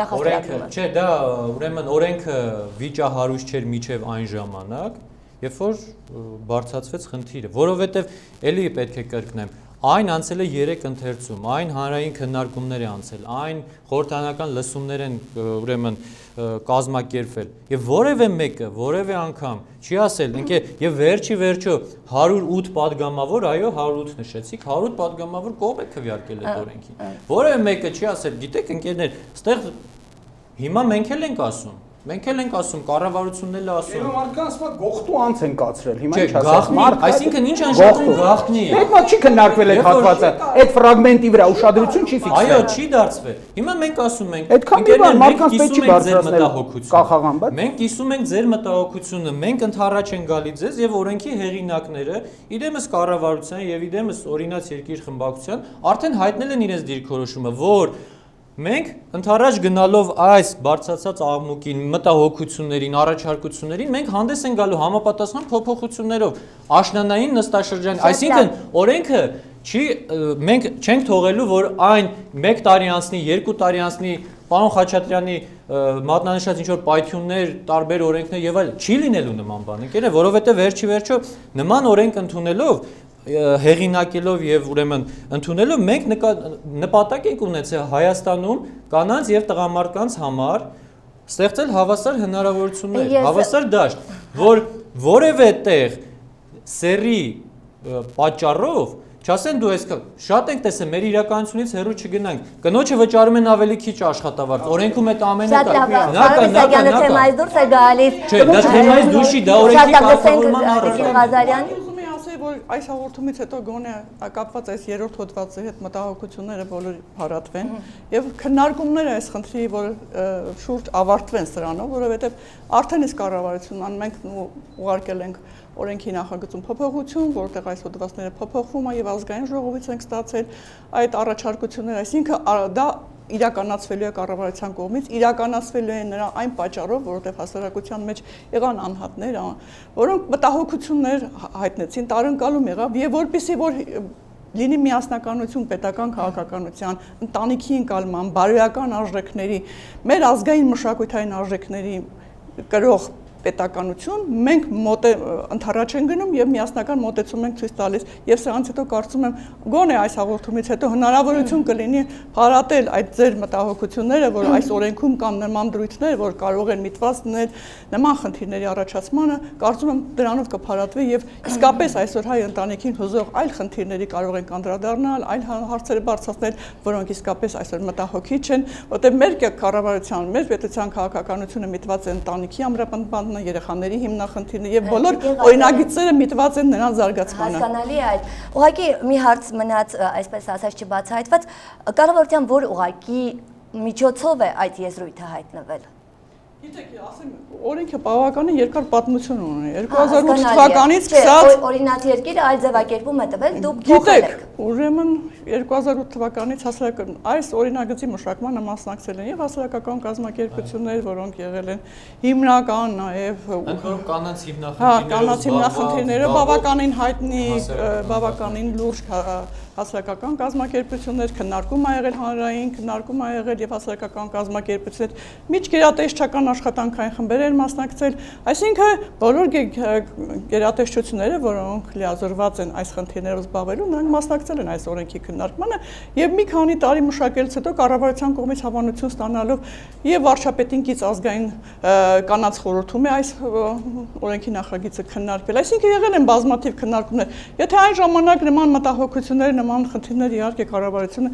նախաստորագրումը։ Չէ, դա ուրեմն օրենքը վիճահարույց չէր միջև այն ժամանակ, երբ որ բարձրացվեց խնդիրը, որովհետեւ էլի պետք է կրկնեմ, այն անցել է 3 ընթերցում, այն հանրային քննարկումներ է անցել, այն խորհրդանական լսումներ են ուրեմն կազմակերպվել եւ որևէ մեկը, որևէ անգամ չի ասել, ինքը եւ վերջո 108 падգամավոր, այո 108 նշեցիք, 108 падգամավոր կողմ է քվեարկել այդ օրենքին։ Որևէ մեկը չի ասել, գիտեք ընկերներ, այստեղ հիմա մենք էլ ենք ասում Մենք էլ ենք ասում, կառավարությունն էլ ասում։ Եվ մարդկանց մոտ գողտու անց են կացրել։ Հիմա ինչ ասեմ, այսինքն ինչ անշատում գաղտնի։ Այդ մոտ չի քննարկվել այդ հատվածը, այդ ֆրագմենտի վրա ուշադրություն չի ֆիքսվել։ Այո, չի դարձվել։ Հիմա մենք ասում ենք, ինքերներ մարդկանց պետք չի բարձրացնել կախաղան, բայց մենք կիսում ենք ձեր մտահոգությունը, մենք ընդառաջ են գալի ձեզ եւ օրենքի հեղինակները իրեմս կառավարության եւ իրեմս օրինաց երկիր խմբակցության արդեն հայտնել են իրենց դիրքորոշումը, որ մենք ընդառաջ գնալով այս բարձրացած աղմուկին, մտահոգություններին, առաջարկություններին, մենք հանդես են գալու համապատասխան փոփոխություններով, աշնանային նստաշրջան, այսինքն օրենքը չի մենք չենք թողելու, որ այն 1 տարի անցնի, 2 տարի անցնի, պարոն Խաչատրյանի մատնանշած ինչ որ պայթյուններ, տարբեր օրենքներ եւ այլ, չի լինելու նման բան, ընկերներ, որովհետեւ վերջի նման օրենք ընդունելով հեղինակելով եւ ուրեմն ընդունելով մենք նպատակ ենք ունեցել Հայաստանում կանանց եւ տղամարդկանց համար ստեղծել հավասար հնարավորություններ, հավասար դաշտ, որ որևէ տեղ սերի պատճառով չասեն դու այսքան շատ ենք տեսել մեր իրականությունից հեռու չգնանք կնոջը վճարում են ավելի քիչ աշխատավարձ օրենքում այդ ամենը կա թեմայից դուրս է գալիս չէ դա թեմայից դուրս չի դա օրենքի կարգավորման Ղազարյան որ այս հաղորդումից հետո գոնե կապված այս երրորդ հոդվածի հետ մտահոգությունները բոլորի փարատվեն եւ քննարկումները այս խնդրի որ շուրջ ավարտվեն սրանով, որովհետեւ արդեն իսկ կառավարությունն մենք ուղարկել ենք օրենքի նախագծում փոփոխություն, որտեղ այս հոդվածները փոփոխվում է եւ ազգային ժողովից ենք ստացել այդ առաջարկությունները, այսինքն դա իրականացվելու է կառավարության կողմից, իրականացվելու է նրա այն պատճառով, որովհետև հասարակության մեջ եղան անհատներ, որոնք մտահոգություններ հայտնեցին, տարընկալում եղավ եւ որպեսզի որ լինի միասնականություն պետական քաղաքականության, ընտանիքի ընկալման, բարոյական արժեքների, մեր ազգային մշակութային արժեքների կրող պետականություն մենք ընդառաջ են գնում եւ միասնական մոտեցում ենք ցույց տալիս եւ սրանից հետո կարծում եմ գոնե այս հաղորդումից հետո հնարավորություն կլինի հարատել այդ ձեր մտահոգությունները, որ այս օրենքում կան նման դրույթներ, որ կարող են միտված դնել նման խնդիրների առաջացմանը, կարծում եմ դրանով կփարատվի եւ իսկապես այսօր հայ ընտանիքին հուզող այլ խնդիրների կարող են անդրադառնալ, այլ հարցեր բարձրացնել, որոնք իսկապես այսօր մտահոգիչ են, որտեղ մեր կառավարության, մեր պետության քաղաքականությունը միտված է ընտանիքի ամրապնդման երեխաների հիմնախնդիրն եւ բոլոր օրինագիծերը միտված են նրան զարգացմանը։ Հասկանալի է այդ։ Ուղղակի մի հարց մնաց, այսպես ասած, չբացահայտված, կառավարության որ ուղղակի միջոցով է այդ եզրույթը հայտնվել։ Գիտեք, ասեմ, օրենքը բավականին երկար պատմություն ունի։ 2008 թվականից սկսած օրինաց երկիրը այլ ձևակերպում է տվել, դուք փոխել եք։ Ուրեմն 2008 թվականից հասարակական այս օրինագծի մշակմանը մասնակցել են եւ հասարակական կազմակերպություններ, որոնք եղել են հիմնական նաեւ կանանց հիմնախնդիրները բավականին հայտնի, բավականին լուրջ հասարակական կազմակերպություններ, քննարկում ա եղել հանրային, քննարկում ա եղել եւ հասարակական կազմակերպություններ, միջգերատեսչական աշխատանքային խմբեր են մասնակցել, այսինքն բոլոր գերատեսչությունները, որոնք լիազորված են այս խնդիրներով զբաղվելու, նրանք մասնակցել են այս օրենքի քննարկմանը եւ մի քանի տարի մշակելուց հետո կառավարության կողմից հավանություն ստանալով եւ վարչապետին կից ազգային կանանց խորհրդում է այս օրենքի նախագիծը քննարկվել, այսինքն եղել են բազմաթիվ քննարկումներ, եթե այն ժամանակ նման մտահոգություններ նման խնդիրներ իհարկե կառավարությունը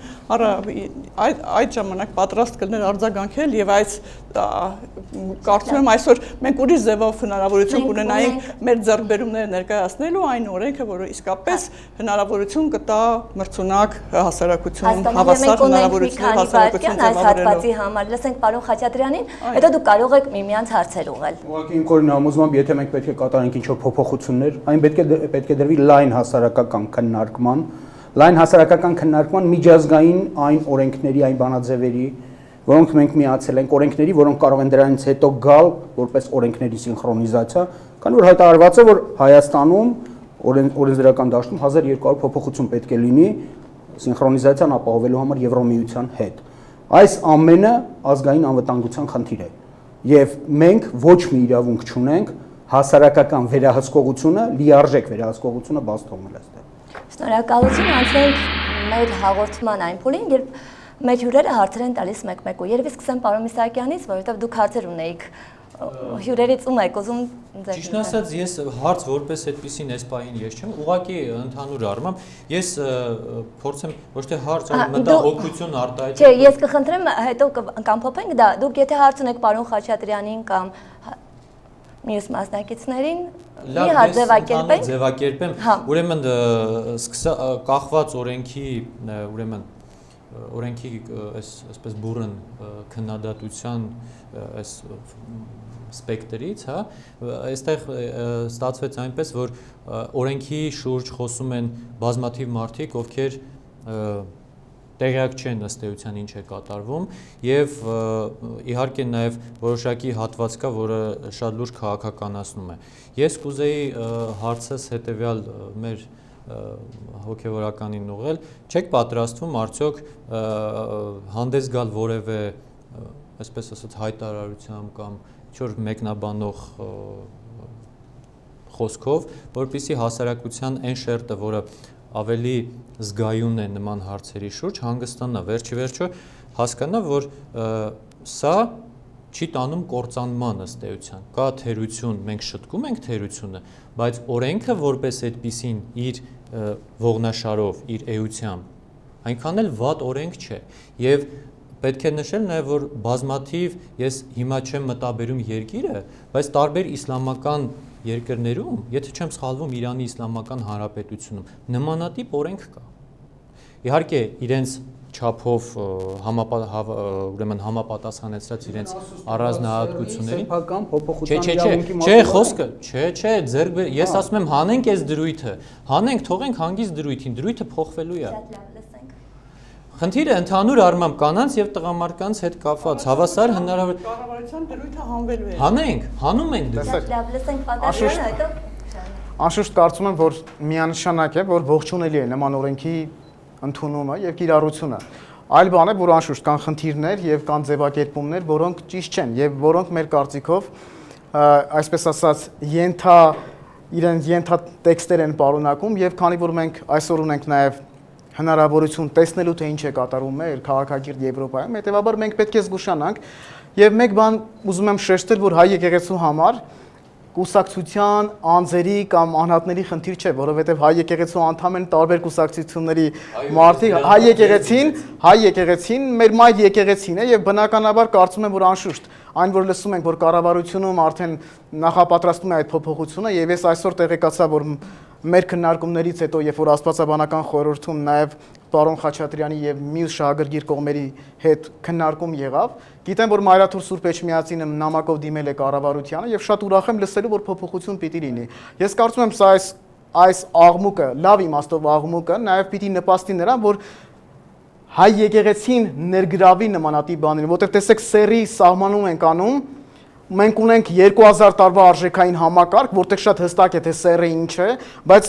այդ ժամանակ պատրաստ կլներ արձագանքել եւ այս կարծում եմ այսօր մենք ուրիշ ձևով հնարավորություն կունենայինք մեր ձեռքբերումները ներկայացնելու այն օրենքը, որը իսկապես հնարավորություն կտա մրցունակ հասարակություն, հավասար հնարավորություններ հասարակություն ձևավորելու համար։ Լսենք պարոն Խաչատրյանին, հետո դուք կարող եք միմյանց հարցեր ուղղել։ Ուղղակի իմ կողմից համոզմամբ, եթե մենք պետք է կատարենք ինչ-որ փոփոխություններ, այն պետք է դրվի լայն հասարակական քննարկման, լայն հասարակական քննարկման միջազգային այն օրենքների, այն բանաձևերի, որոնք մենք միացել ենք, օրենքների, որոնք կարող են դրանից հետո գալ որպես օրենքների սինխրոնիզացիա, քանի որ հայտարարված է, որ Հայաստանում օրենսդրական դաշտում 1200 փոփոխություն պետք է լինի սինխրոնիզացիան ապահովելու համար Եվրոմիության հետ։ Այս ամենը ազգային անվտանգության խնդիր է։ Եվ մենք ոչ մի իրավունք չունենք հասարակական վերահսկողությունը, լիարժեք վերահսկողությունը բաց թողնել այստեղ։ Շնորհակալություն, անցնենք մեր հաղորդման այն փուլին, երբ մեր հյուրերը հարցեր են տալիս մեկ-մեկու։ Երևի սկսեմ պարոն Միսակյանից, որովհետև դուք հարցեր ունեիք հյուրերից ում եք ուզում ձեր։ Ճիշտ ասած, ես հարց որպես այդպեսին այս պահին ես չեմ, ուղղակի ընդհանուր առմամբ ես փորձեմ ոչ թե հարց, այլ մտահոգություն արտահայտել։ Չէ, ես կխնդրեմ հետո կամփոփենք դա։ Դուք եթե հարց ունեք պարոն Խաչատրյանին կամ մյուս մասնակիցներին, մի հատ ձևակերպեմ, ուրեմն կախված օրենքի, ուրեմն օրենքի այսպես բուրըն քննադատության այս սպեկտրից, հա, այստեղ ստացվեց այնպես, որ օրենքի շուրջ խոսում են բազմաթիվ մարդիկ, ովքեր տեղյակ չեն ըստ էության ինչ է կատարվում եւ իհարկե նաեւ որոշակի հատված կա, որը շատ լուրջ քաղաքականացնում է։ Ես կուզեի հարցս հետեւյալ մեր հոգեվորականին ուղղել, չեք պատրաստվում արդյոք հանդես գալ որևէ, այսպես ասած, հայտարարությամբ կամ ինչ-որ մեկնաբանող խոսքով, որպեսզի հասարակության այն շերտը, որը ավելի զգայուն է նման հարցերի շուրջ, հանգստանա, վերջիվերջո հասկանա, որ սա չի տանում կործանման ըստ էության։ Կա թերություն, մենք շտկում ենք թերությունը, բայց օրենքը որպես այդպիսին իր ողնաշարով, իր էությամբ այնքան էլ վատ օրենք չէ։ Եվ պետք է նշել նաև որ բազմաթիվ ես հիմա չեմ մտաբերում երկիրը, բայց տարբեր իսլամական երկրներում, եթե չեմ սխալվում Իրանի Իսլամական Հանրապետությունում նմանատիպ օրենք կա։ Իհարկե իրենց չափով ուրեմն համապատասխանեցրած իրենց առանձնահատկություններին սեփական փոփոխության իրավունքի Չէ, խոսքը, չէ, ես ասում եմ հանենք այս դրույթը, հանենք, թողենք հանգիստ դրույթին, դրույթը փոխվելու է։ Խնդիրը ընդհանուր առմամբ կանանց եւ տղամարդկանց հետ կապված հավասար հնարավոր Կառավարության դրույթը հանվելու է։ հանենք, հանում ենք դրույթ։ լսենք պատասխանը, հետո Անշուշտ կարծում եմ, որ միանշանակ է, որ ողջունելի է նման օրենքի ընդունումը եւ կիրառությունը։ Այլ բան է, որ անշուշտ կան խնդիրներ եւ կան ձևակերպումներ, որոնք ճիշտ չեն եւ որոնք մեր կարծիքով այսպես ասած իրենց տեքստեր են պարունակում եւ քանի որ մենք այսօր ունենք նաեւ հնարավորություն տեսնելու թե ինչ է կատարվում մեր քաղաքակիրթ Եվրոպայում, հետեւաբար մենք պետք է զգուշանանք եւ մեկ բան ուզում եմ շեշտել, որ հայ եկեղեցու համար կուսակցության անձերի կամ անհատների խնդիր չէ, որովհետև հայ եկեղեցու անդամ են տարբեր կուսակցությունների մարդիկ, հայ եկեղեցին մեր մայր եկեղեցին է եւ բնականաբար կարծում եմ, որ անշուշտ այն որ լսում ենք, որ կառավարությունում արդեն նախապատրաստում է այդ փոփոխությունը եւ ես այսօր տեղեկացա, որ մեր քննարկումներից հետո, երբ որ Աստվածաբանական խորհրդում նաև պարոն Խաչատրյանի եւ մյուս շահագրգիռ կողմերի հետ քննարկում եղավ, գիտեմ, որ Մայրաթուր Սուրբ Էջմիածինը նամակով դիմել է կառավարությանը եւ շատ ուրախ եմ լսելու, որ փոփոխություն պիտի լինի։ Ես կարծում եմ, սա այս աղմուկը, լավ իմաստով աղմուկը նաև պիտի նպաստի նրան, որ հայ եկեղեցին ներգրավի նմանատիպ բաներին, որտեղ տեսեք սերի սահմանում ենք անում մենք ունենք 2000 տարվա արժեքային համակարգ, որտեղ շատ հստակ է թե սերը ինչ է, բայց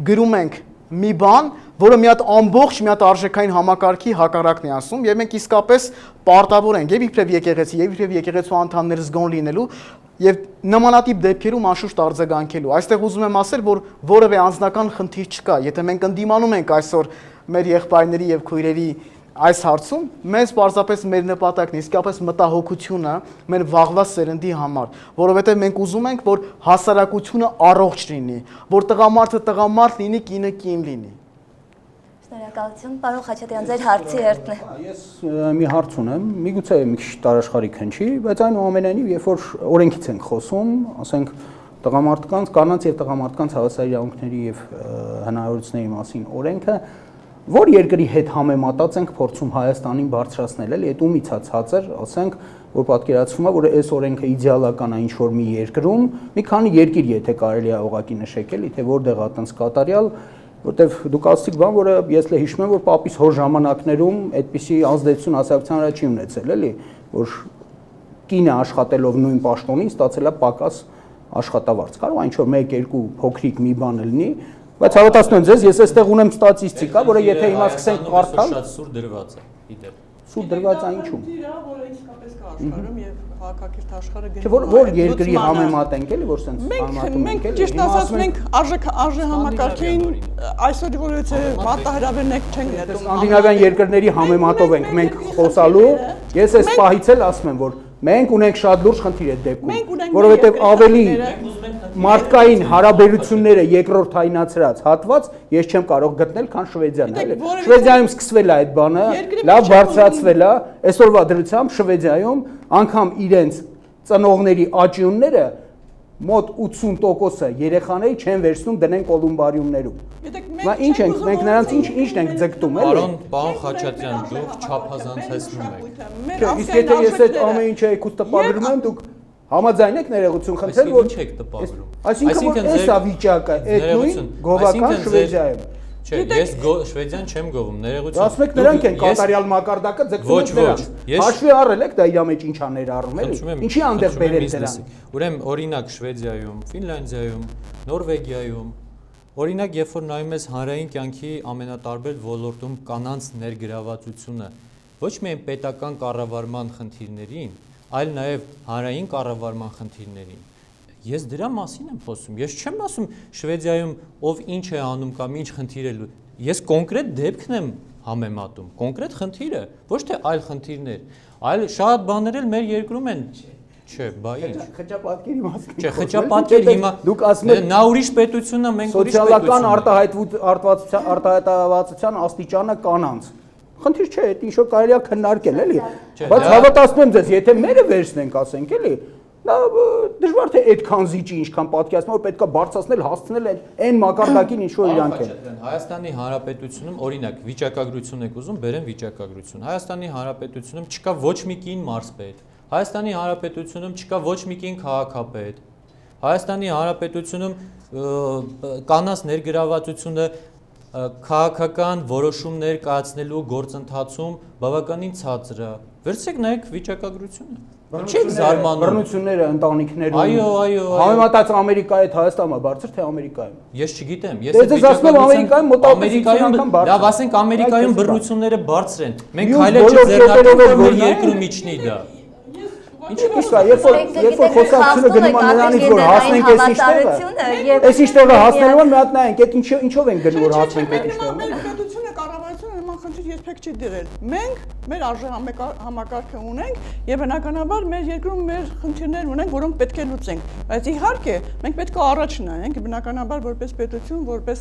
գրում ենք մի բան, որը մի հատ ամբողջ մի հատ արժեքային համակարգի հակառակն է ասում, եւ մենք իսկապես պարտավոր ենք եւ իբրև եկեղեցի, եւ իբրև եկեղեցու անդամներ զգոն լինելու եւ նմանատիպ դեպքերում անշուշտ արձագանքելու։ Այստեղ ուզում եմ ասել, որ որևէ անձնական խնդիր չկա, եթե մենք ընդդիմանում ենք այսօր մեր եղբայրների եւ քույրերի այս հարցում մեզ պարզապես մեր նպատակն է իսկապես մտահոգությունը մեր վաղվա սերնդի համար, որովհետև մենք ուզում ենք, որ հասարակությունը առողջ լինի, որ տղամարդը լինի, կինը կին լինի։ Շնորհակալություն, պարոն Խաչատրյան, ձեր հարցի հերթն է։ Ես մի հարց ունեմ, միգուցե մի քիչ տարաշխարհիկ հնչի, բայց այնուամենայնիվ, երբ որ օրենքից ենք խոսում, ասենք տղամարդկանց, կանանց եւ տղամարդկանց հավասար իրավունքների եւ հնարավորությունների մասին օրենքը որ երկրի հետ համեմատած ենք փորձում Հայաստանին բարձրացնել, էլի, այդ ումից հացած, ասենք, որ պատկերացվում է, որ այս օրենքը իդեալական է ինչ-որ մի երկրում, մի քանի երկիր, եթե կարելի է ուղղակի նշեք, էլի, թե որտեղ այտենց կատարյալ, որտեղ դուք ասացիք բան, որը ես լե հիշում եմ, որ պապիս հոր ժամանակներում այդպիսի ազդեցություն հասարակության վրա չի ունեցել, էլի, որ կինը աշխատելով նույն պաշտոնին ստացել է պակաս աշխատավարձ։ Կարող է ինչ-որ 1-2 փոքրիկ մի բան լինի, բայց հավատացնում եմ ձեզ, ես այստեղ ունեմ ստատիստիկա, որը եթե հիմա սկսենք կարդալ, շատ սուր դրված է, իդեպ։ Սուր դրված է ինչու՞։ Որը իսկապես կա աշխարհում եւ քաղաքակիրթ աշխարհը Չէ, որ երկրի համեմատենք էլի, որ sense համեմատում ենք էլի։ Ճիշտ ասած մենք արժե համակարգին այսօր որ եթե մարտահրավերներ չենք նետում։ Սկանդինավյան երկրների համեմատով ենք մենք խոսալու, ես այս պահից էլ ասում եմ, որ մենք ունենք շատ լուրջ խնդիր այդ դեպքում, որովհետև ավելի մարդկային հարաբերությունները երկրորդայնացրած հատված ես չեմ կարող գտնել, քան Շվեդիան, էլի։ Շվեդիայում սկսվել է այդ բանը, լավ բարձրացվել է, այսօրվա դրությամբ Շվեդիայում անգամ իրենց ծնողների աճյունները մոտ 80%-ը երեխաների չեն վերցնում դնեն կոլումբարիումներում։ Բա ինչ ենք, մենք նրանց ինչն ենք ձգտում, էլի։ Պարոն Խաչատրյան, դուք չափազանցեցնում եք։ Իսկ եթե ես այդ ամեն ինչը եկուս տպագրում եմ, դուք համաձայն եք ներողություն խնդրել, որ ինչ եք տպագրում։ Այսինքն որ էսա վիճակը, այդ նույն գովական Շվեդիայում։ Չէ, ես Շվեդիան չեմ գովում, ներողություն։ Ասում եք նրանք են կատարյալ մակարդակը ձգտում են դրանց։ Հաշվի առել եք դա իր մեջ ինչա ներառում էլի։ Ինչի անդեղ բերել դրան։ Ուրեմն օրինակ Շվեդիայում, Ֆինլանդիայում, Նորվեգիայում օրինակ երբ որ նայում ես հանրային կյանքի ամենատարբեր ոլորտում կանանց ներգրավվածությունը ոչ միայն պետական կառավարման խնդիրներին, այլ նաև հանրային կառավարման խնդիրներին։ Ես դրա մասին եմ խոսում։ Ես չեմ ասում Շվեդիայում ով ինչ է անում կամ ինչ խնդիր է լուծում։ Ես կոնկրետ դեպքն եմ համեմատում, կոնկրետ խնդիրը, ոչ թե այլ խնդիրներ։ Այլ շատ բաներ էլ մեր երկրում են։ Չէ, բա ինչ։ Խճապատկերի մասին։ Չէ, խճապատկեր հիմա դուք ասում եք նա ուրիշ պետությունն է, մենք ուրիշ պետություն։ Սոցիալական արտահայտվածության աստիճանը կանանց խնդիր չէ, այդ ինչ որ կարելի է քննարկել, էլի։ Բայց հավատացնում եմ ձեզ, եթե մերը վերցնենք, ասենք, էլի, դա դժվար թե այդքան զիջի, ինչքան պատկերացնում, որ պետքա բարձրացնել, հասցնել այն մակարդակին, ինչ որ իրանք են։ Հայաստանի Հանրապետությունում, օրինակ, վիճակագրություն եք ուզում, բերեմ վիճակագրություն։ Հայաստանի Հանրապետությունում չկա ոչ մի կին մարզպետ։ Հայաստանի Հանրապետությունում չկա ոչ մի կին քաղաքապետ։ Հայաստանի Հանրապետությունում կանանց ներգրավվածությունը քաղաքական որոշումներ կայացնելու գործընթացում բավականին ցածր է։ Վերցրեք նայեք վիճակագրությունը։ Չեք զարմանում։ Բռնությունները ընտանիքներում։ Այո։ Համեմատած Ամերիկայի հետ Հայաստանը բարձր թե Ամերիկայում։ Ես չգիտեմ, ես ձեզ ասում եմ Ամերիկայում մոտավորապես 50 անգամ բարձր։ Լավ, ասենք Ամերիկայում բռնությունները բարձր են։ Մենք քայլեր չձեռնարկում, որ մեր երկրում իջնի դա։ Ինչի՞ կա, երբ որ խոսակցությունը գնում է նրանից, որ հասնենք այս ինչտեղը հասնելու են, մի հատ նայենք, այդ ինչով են գնում, որ հասնենք այդ ինչտեղը։ Պետությունը, կառավարությունը նման խնդիր երբեք չի դրել։ Մենք մեր համակարգը ունենք եւ բնականաբար մեր երկրում մեր խնդիրներ ունենք, որոնք պետք է լուծենք։ Բայց իհարկե, մենք պետք է առաջ նայենք, բնականաբար որպես պետություն, որպես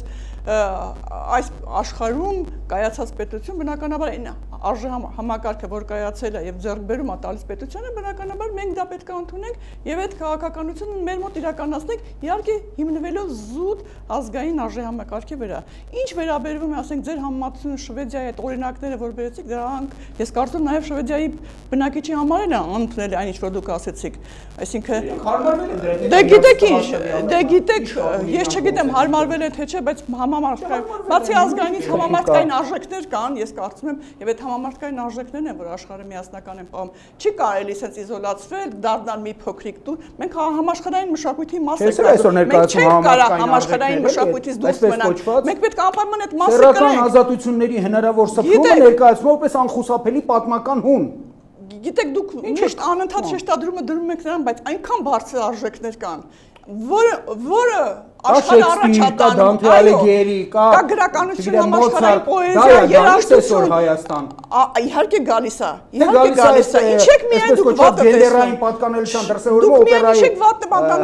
այս աշխարհում կայացած պետություն, բնականաբար այն համակարգը, որ կայացել է եւ ձեռքբերում է տալիս պետությանը, բնականաբար մենք դա պետք է ընդունենք եւ այդ քաղաքականությունը մեր մոտ իրականացնենք, իհարկե հիմնվելով զուտ ազգային արժեհամակարգի վրա։ Ինչ վերաբերվում է, ասենք, ձեր համեմատությունը Շվեդիայի հետ օրինակները, որ բերեցիք, դրանք ես կարծում նաեւ Շվեդիայի բնակիչի համար են ընդունել այն ինչ որ դուք ասեցիք, այսինքն դե գիտեք ինչ, դե գիտեք, ես չգիտեմ հարմարվել է թե չէ, բայց համամարտկային, բացի ազգայինից համամարտկային արժեքներ կան, ես կարծում եմ, եւ այդ համամարտկային արժեքներն են, որ աշխարհը միասնական են պահում։ Չի կարելի sense իզոլացվել, դառնալ մի փոքրիկ տուր։ Մենք համաշխարհային մշակույթի մաս ենք։ Մենք չենք կարող համաշխարհային մշակույթից դուրս մնալ։ Մենք պետք է անպայման այդ մասը կրենք։ Սեռական ազատությունների հնարավոր սփռումը ներկայացնում որպես անխուսափելի պատմական հուն։ Գիտեք, դուք միշտ անընդհատ շեշտադրումը դրում եք նրան, բայց այնքան բարձր արժեքներ կան, որը աշխարհը առաջատանում, կա գրականություն, համաշխարհային պոեզիա, երաժշտություն Հայաստան։ Իհարկե գալիս է, Ինչ եք միայն դուք վատը գենդերային պատկանելիության դրսևորումը օպերայի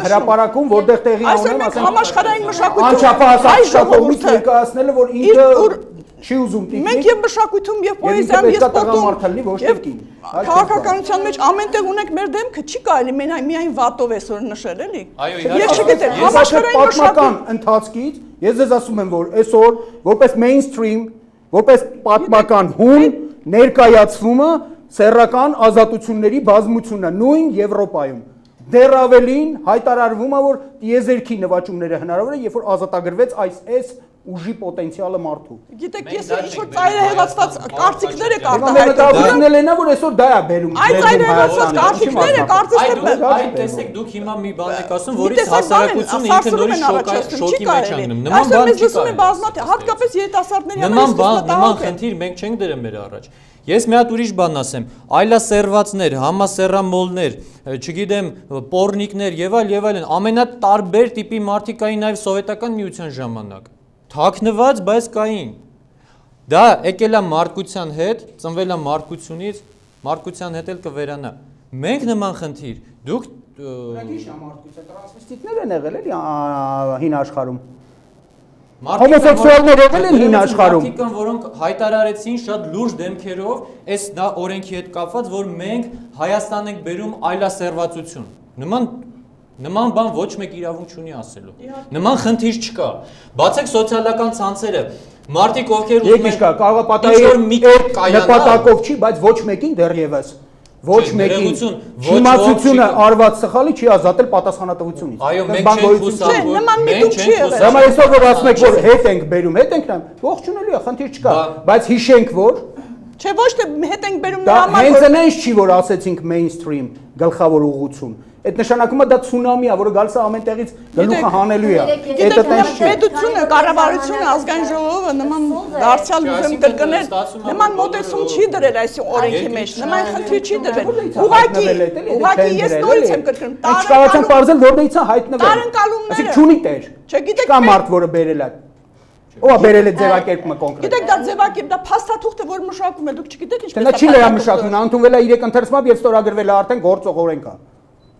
հրապարակում, որտեղ տեղի ունեն, ասենք համաշխարհային մշակույթ անչափահաս կողմից ներկայացնելը, որ ինքը չի ուզում տիկնիկ։ Մենք եւ մշակույթում եւ պոեզիայում եւ սպորտում քաղաքականության մեջ ամենտեղ ունենք մեր դեմքը, չի կարելի միայն վատով այսօր նշել, էլի։ Ես չգիտեմ, համաշխարհային պատմական ընթացքից ես ձեզ ասում եմ, որ այսօր որպես mainstream, որպես պատմական հուն ներկայացումը սեռական ազատությունների բազմությունը նույն Եվրոպայում։ Դեռ ավելին հայտարարվում է, որ տիեզերքի նվաճումները հնարավոր է, երբ որ ազատագրվեց այս ուժի պոտենցիալը մարդու։ Գիտեք, ես ինչ-որ ծայրահեղացված կարծիքներ եք արտահայտում։ Դա նա որ այսօր դա է բերում։ Այդ ծայրահեղացված կարծիքները կարծես թե այ տեսեք, դուք հիմա մի բան եք ասում, որից հասարակությունը ինքը նորից շոկի մեջ է ընկնում։ Նման բան չի կարելի։ Հատկապես երիտասարդների համար նման խնդիր մենք չենք դրել մեր առաջ։ Ես մի հատ ուրիշ բան ասեմ, այլասերվածներ, համասեռամոլներ, չգիտեմ, պոռնիկներ եւ այլն, ամենատարբեր տիպի մարդիկ կային նաեւ սովետական միության ժամանակ։ Թաքնված, բայց կային։ Դա եկել է մարդկության հետ, ծնվել է մարդկությունից, մարդկության հետ էլ կվերանա։ Մենք նման խնդիր, դուք մարդկության տրանսվեստիտներ են եղել էլի հին աշխարհում։ Հոմոսեքսուալներ եղել են հին աշխարհում։ Մարդիկ կան, որոնք հայտարարեցին շատ լուրջ դեմքերով, այս դա օրենքի հետ կապված, որ մենք Հայաստան ենք բերում այլասերվածություն։ Նման բան ոչ մեկ իրավունք չունի ասելու։ Նման խնդիր չկա։ Բացեք սոցիալական ցանցերը, մարդիկ ովքեր ուզում են կարող է պատահի նպատակով չի, բայց ոչ մեկին դեռևս ոչ մեկին իմացությունը արված սխալի չի ազատել պատասխանատվությունից։ Այո, մենք չենք հուսալու։ Նման միտում չի եղել։ Հիմա այսօր որ ասում եք, որ հետ ենք բերում, հետ ենք նայում, ողջունելի է, խնդիր չկա, բայց հիշենք, որ չէ, ոչ թե հետ ենք բերում նրա համար, հենց այնպես չի, որ ասեցինք mainstream գլխավոր ուղղություն։ Այդ նշանակում է դա ցունամի է, որը գալիս է ամեն տեղից գլուխը հանելու է։ Պետությունը, կառավարությունը, ազգային ժողովը նման դարձյալ ուզեմ կրկնել, նման մոտեցում չի դրել այս օրենքի մեջ, նման խնդիր չի դրել։ Ուղղակի ես նորից եմ կրկնում, չկարողացան բարձել որտեղից է հայտնվել։ Տարընկալումները։ Այսինքն չունի տեր։ Չգիտեք, կա մարդ, որը բերել է։ Ո՞վ է բերել այդ ձևակերպումը կոնկրետ։ Գիտեք, դա ձևակերպ, դա փաստաթուղթ է, որ մշակում է, դուք չգիտեք ինչպես է։ Դա չի լրամշակում, ընդունվել է 3 ընթերցմամբ եւ ստորագրվել է արդեն գործող օրենք է։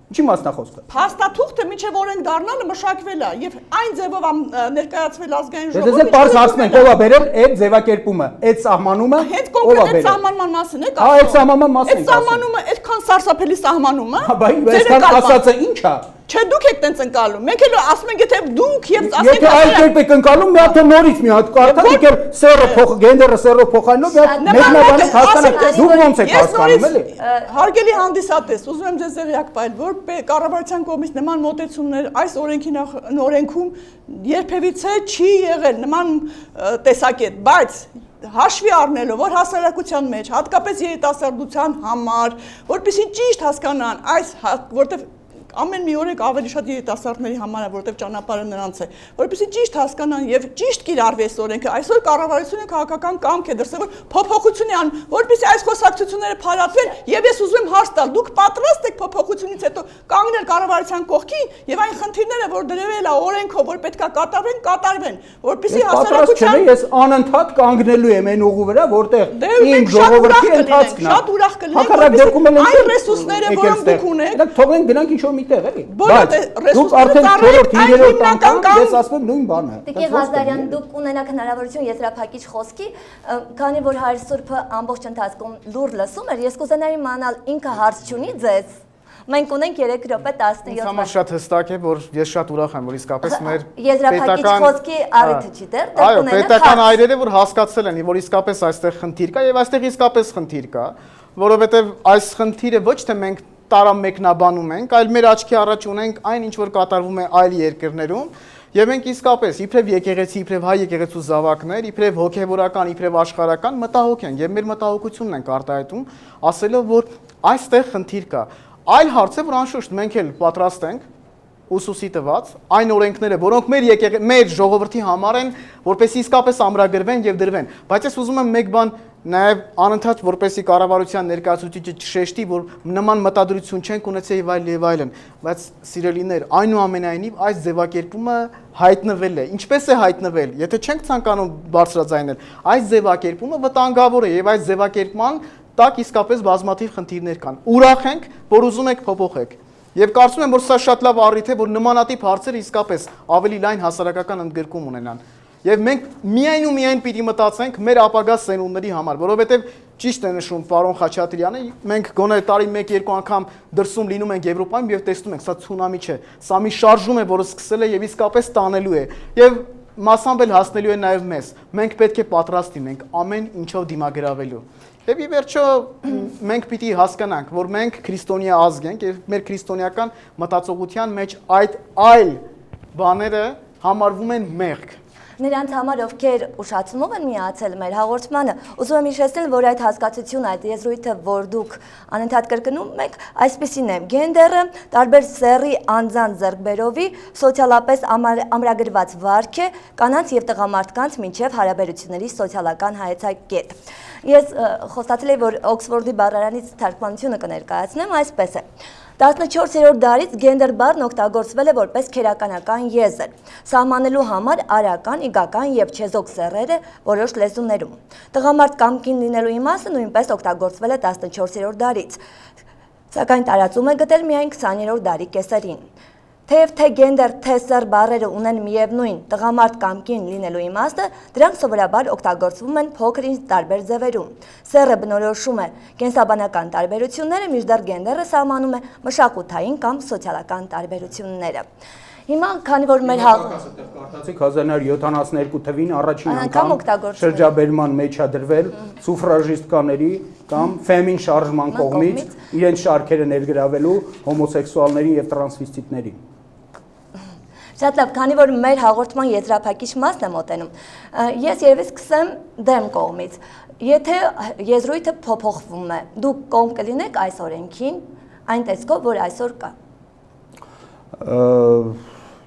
Ինչի մասնախոսքը։ Փաստաթուղթը միջև օրենք դառնալը մշակվել է եւ այն ձևով ներկայացվել ազգային ժողովին։ ժողովին։ Դե պարզ հարցնենք, ով է բերել այդ ձևակերպումը, այդ սահմանումը, հետ կոնկրետ սահմանման մասին եք ասում։ Այդ սահմանման մասին եք ասում։ Այդ սահմանումը այդքան սարսափելի սահմանումը։ Բա այսքան ասածը ի՞նչ է։ Չէ, դուք եք տենց ընկալում։ Մենք էլ ասում ենք, եթե դուք եւ ասենք այլ կերպ եք ընկալում, մի հատ նորից մի հատ կարդա, դուք էլ սերը փոխ, գենդերը սերը փոխանելով, մեկնաբանը հասկանաք, դուք ոնց եք հասկանում, էլի։ Հարգելի հանդիսատես, ուզում եմ ձեզ դեղյակ պահել, որ կառավարության կողմից նման մոտեցումներ այս օրենքում երբևիցե չի եղել նման տեսակետ, բայց հաշվի առնելով, որ հասարակության մեջ, հատկապես երիտասարդության համար, որպեսզի ճիշտ հասկանան այս, որտեղ ամեն մի օր ավելի շատ երիտասարդների համար է, որտեղ ճանապարհը նրանց է, որպեսզի ճիշտ հասկանան եւ ճիշտ կիրառվի այս օրենքը, այսօր կառավարությունը քաղաքական կամք է դրսևոր փոփոխություն ան, որպեսզի այս խոսակցությունները փարատվեն եւ ես ուզում եմ հարց տալ, դուք պատրաստ եք փոփոխությունից հետո կանգնել կառավարության կողքին եւ այն խնդիրները, որ դրվել է օրենքով, որ պետքա կատարվեն, որպեսզի հասարակության ես անընդհատ կանգնելու եմ այն ուղու վրա, որտեղ իմ ժողովրդի ընթացքն է։ Շատ ուրախ կլինենք, հակառակ դեպքում այն ռեսուրսները, որոնք դուք ունեք, դրանք թողենք գնանք ինչ-որ միտեղ էլի։ Բայց դուք արդեն 4-րդ 5-րդ անգամ ես ասում եմ նույն բանը։ Տիկին Ղազարյան, դուք ունենաք հնարավորություն եզրափակիչ խոսքի, քանի որ Հայր Սուրբը ամբողջ ընթացքում լուր լսում էր, ես կուզենայի իմանալ ինքը հարց չունի ձեզ։ Մենք ունենք 3 րոպե 17 Ինձ համար շատ հստակ է, որ ես շատ ուրախ եմ, որ իսկապես մեր եզրափակիչ խոսքի առիթը չի դեռ, այո, պետական այրերը, որ հասկացել են, որ իսկապես այստեղ խնդիր կա եւ այստեղ իսկապես խնդիր կա, որովհետեւ այս խնդիրը ոչ թե մենք տարամեկնաբանում ենք, այլ մեր աչքի առաջ ունենք այն, ինչ որ կատարվում է այլ երկրներում, եւ մենք իսկապես իբրև եկեղեցի, իբրև հայ եկեղեցու զավակներ, իբրև հոգեվորական, իբրև աշխարհական մտահոգ են եւ մեր մտահոգությունն ենք արտահայտում, ասելով, որ այստեղ խնդիր կա։ Այլ հարց է, որ անշուշտ մենք էլ պատրաստ ենք ուսուսի տված այն օրենքները, որոնք մեր ժողովրդի համար են, որպեսզի իսկապես ամրագրվեն եւ դրվեն, բայց ես ուզում եմ մեկ բան նաև անընդհատ որպեսզի կառավարության ներկայացուցիչը չշեշտի, որ նման մտադրություն չենք ունեցել եւ այլն, բայց սիրելիներ, այնուամենայնիվ այս ձևակերպումը հայտնվել է։ Ինչպես է հայտնվել, եթե չենք ցանկանում բարձրաձայնել, այս ձևակերպումը վտանգավոր է եւ այս ձևակերպման տակ իսկապես բազմաթիվ խնդիրներ կան։ Ուրախ ենք, որ ուզում եք փոփոխեք։ Եվ կարծում եմ, որ սա շատ լավ առիթ է, որ նմանատիպ հարցերը իսկապես ավելի լայն հասարակական ընդգրկում ունենան։ Եվ մենք միայն ու միայն պիտի մտածենք մեր ապագա սերունդների համար, որովհետև ճիշտ է նշում պարոն Խաչատրյանը, մենք գոնե տարի 1-2 անգամ դրսում լինում ենք Եվրոպայում եւ տեսնում ենք, սա ցունամի չէ, սա մի շարժում է, որը սկսել է եւ իսկապես տանելու է։ Եվ մասամբ էլ հասնելու է նաեւ մեզ։ Մենք պետք է պատրաստ լինենք ամեն ինչով դիմագրավելու։ Եվ ի վերջո մենք պիտի հասկանանք, որ մենք քրիստոնյա ազգ ենք եւ մեր քրիստոնեական մտածողության մեջ այդ այլ բաները համարվում են մեղք։ Նրանց համար, ովքեր ուշացումով են միացել մեր հաղորդմանը, ուզում եմ հիշեցնել, որ այդ հասկացությունը, այդ եզրույթը, որ դուք անընդհատ կրկնում եք, այսպիսին է. գենդերը տարբեր սեռի անձանց ձեռքբերովի սոցիալապես ամրագրված վարք է կանանց եւ տղամարդկանց մինչեւ հարաբերությունների սոցիալական հայեցակետ։ Ես խոստացել եմ, որ Օքսֆորդի բառարանից թարգմանությունը կներկայացնեմ, այսպես է. 14-րդ դարից գենդեր բառն օգտագործվել է որպես քերականական եզր, սահմանելու համար արական, իգական եւ չեզոք սեռերը որոշ լեզուներում։ Տղամարդ կամ կին լինելու իմաստը նույնպես օգտագործվել է 14-րդ դարից, սակայն տարածում է գտել միայն 20-րդ դարի կեսերին։ Թեև թե գենդեր, թե սեռ բառերը ունեն միևնույն տղամարդ կամ կին լինելու իմաստը, դրանք սովորաբար օգտագործվում են փոքր-ինչ տարբեր ձևերում։ Սեռը բնորոշում է կենսաբանական տարբերությունները, մինչդեռ գենդերը սահմանում է մշակութային կամ սոցիալական տարբերությունները։ Հիմա, քանի որ մեր կարծացիք 1972 թվին առաջին անգամ շրջաբերման մեջ է դրվել սուֆրաժիստկաների կամ ֆեմին շարժման կողմից իրենց շարքերը ներգրավելու հոմոսեքսուալներին եւ տրանսվեստիտներին։ Շատ լավ, քանի որ մեր հաղորդման եզրափակիչ մասն է մոտենում, ես երևի սկսեմ դեմ կողմից։ Եթե եզրույթը փոփոխվում է, դուք կողմ կլինեք այս օրենքին, այն տեսքով, որ այսօր կա։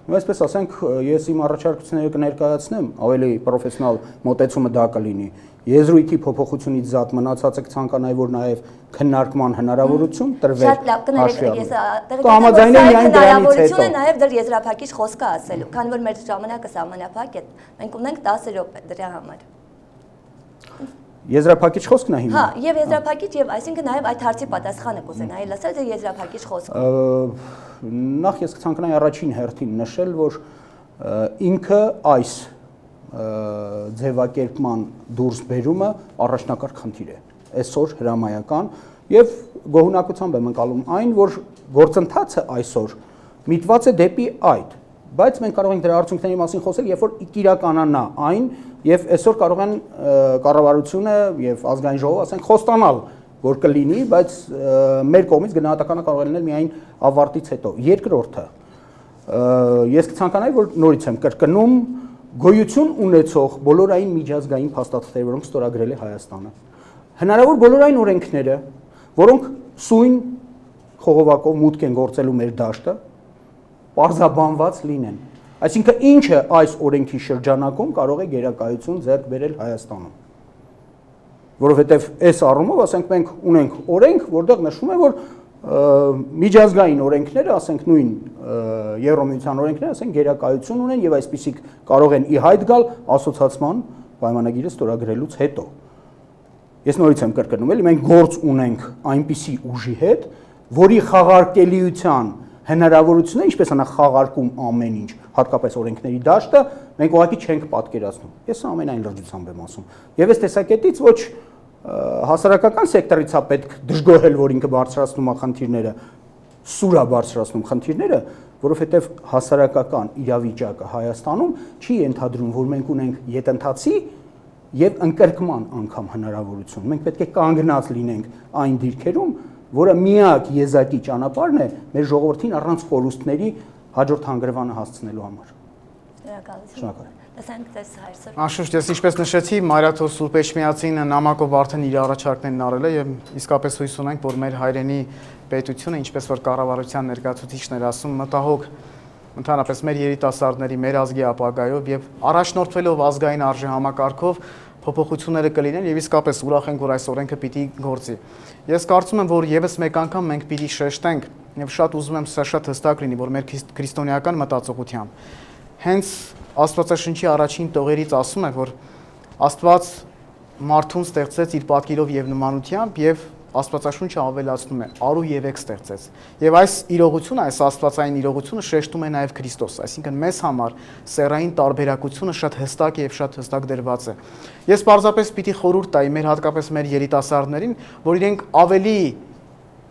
Այսպես ասենք, ես իմ առաջարկությունները կներկայացնեմ, ավելի պրոֆեսիոնալ մոտեցումը դա կլինի։ Եզրույթի փոփոխությունից զատ մնացած եք ցանկանայի, որ նաև քննարկման հնարավորություն տրվեր։ Շատ լավ, կներեք, ես կհամաձայնեմ միայն դրանից հետո։ Հնարավորություն է նաև դեռ եզրափակիչ խոսքը ասելու, քանի որ մեր ժամանակը սահմանափակ է, մենք ունենք 10 րոպե դրա համար։ Եզրափակիչ խոսքն է հիմա։ Հա, եւ եզրափակիչ եւ այսինքն նաեւ այդ հարցի պատասխանը կուզենայի լսել, թե եզրափակիչ խոսք։ Նախ ես կցանկանայի առաջին հերթին նշել, որ ինքը այս ձևակերպման դուրս բերումը առաջնակարգ խնդիր է, այսօր հրամայական եւ գոհունակությամբ եմ ընկալում այն, որ գործընթացը այսօր միտված է դեպի այդ, բայց մենք կարող ենք դրա արդյունքների մասին խոսել, երբ որ իրականանա այն եւ այսօր կարող են կառավարությունը եւ ազգային ժողովը ասենք խոստանալ, որ կլինի, բայց մեր կողմից գնահատականը կարող է լինել միայն ավարտից հետո։ Երկրորդը ես կցանկանայի, որ նորից եմ կրկնում գոյություն ունեցող բոլորային միջազգային փաստաթղթեր, որոնք ստորագրել է Հայաստանը։ Հնարավոր բոլորային օրենքները, որոնք սույն խողովակով մուտք են գործելու մեր դաշտը, պարզաբանված լինեն։ Այսինքն ինչը այս օրենքի շրջանակում կարող է գերակայություն ձեռք բերել Հայաստանում։ Որովհետև այս առումով, ասենք մենք ունենք օրենք, որտեղ նշվում է, որ միջազգային օրենքները, ասենք նույն Եվրոմիության օրենքները, ասենք գերակայություն ունեն եւ այսպիսիք կարող են ի հայտ գալ ասոցիացիան պայմանագիրը ստորագրելուց հետո։ Ես նորից եմ կրկնում, էլի մենք գործ ունենք այնպիսի ուժի հետ, որի խաղարկելիության հնարավորությունը, ինչպես անա խաղարկում ամեն ինչ, հատկապես օրենքների դաշտը, մենք ուղղակի չենք պատկերացնում։ Ես ամենայն լրջությամբ եմ ասում։ Եվ այս տեսակետից ոչ հասարակական սեկտորից է պետք դժգոհել, որ ինքը բարձրացնում է խնդիրները, սուր է բարձրացնում խնդիրները, որովհետև հասարակական իրավիճակը Հայաստանում չի ենթադրում, որ մենք ունենք յետընթացի եւ ընկրկման անգամ հնարավորություն։ Մենք պետք է կանգնած լինենք այն դիրքերում, որը միակ եզակի ճանապարհն է մեր ժողովրդին առանց կորուստների հաջորդ հանգրվանը հասցնելու համար։ Շնորհակալ։ Տեսանք դες հայրսը։ Անշուշտ ես ինչպես նշեցի, Մարիաթոր Սուրբ Էջմիածին նամակով արդեն իր առաջարկներն արել է եւ իսկապես հույս ունենք, որ մեր հայրենի պետությունը, ինչպես որ կառավարության ներկայացուցիչներ ասում, մտահոգ ընդհանրապես մեր երիտասարդների, մեր ազգի ապագայով եւ առաջնորդվելով ազգային արժեհամակարգով փոփոխությունները կլինեն եւ իսկապես ուրախ ենք, որ այս օրենքը պիտի գործի։ Ես կարծում եմ, որ եւս մեկ անգամ մենք պիտի շեշտենք եւ շատ ուզում եմ սա շատ հստակ լինի, որ մեր քրիստոնեական մտածողությամբ հենց Աստվածաշնչի առաջին տողերից ասում է, որ Աստված մարդուն ստեղծեց իր պատկերով եւ նմանությամբ եւ Աստվածաշունչը ավելացնում է արու եւ եք ստեղծեց։ Եվ այս իրողությունը, այս աստվածային իրողությունը շեշտում է նաեւ Քրիստոս, այսինքն մեզ համար սեռային տարբերակությունը շատ հստակ եւ շատ հստակ դրված է։ Ես պարզապես պիտի խորհուրդ տայի մեր հատկապես մեր երիտասարդներին, որ իրենք ավելի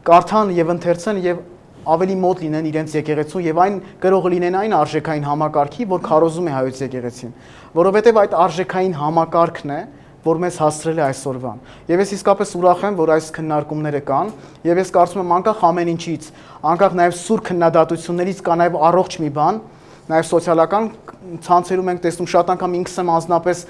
կարդան եւ ընթերցեն եւ ավելի մոտ լինեն իրենց եկեղեցուն եւ այն կարող լինեն այն արժեքային համակարգի, որ քարոզում է հայոց եկեղեցին, որովհետեւ այդ արժեքային համակարգն է, որ մեզ հասցրել է այսօրվան։ Եվ ես իսկապես ուրախ եմ, որ այս քննարկումները կան, եւ ես կարծում եմ անկախ ամեն ինչից, անկախ նաեւ սուր քննադատություններից կա նաեւ առողջ մի բան, նաեւ սոցիալական ցանցերում ենք տեսնում շատ անգամ ինքս եմ անձնապես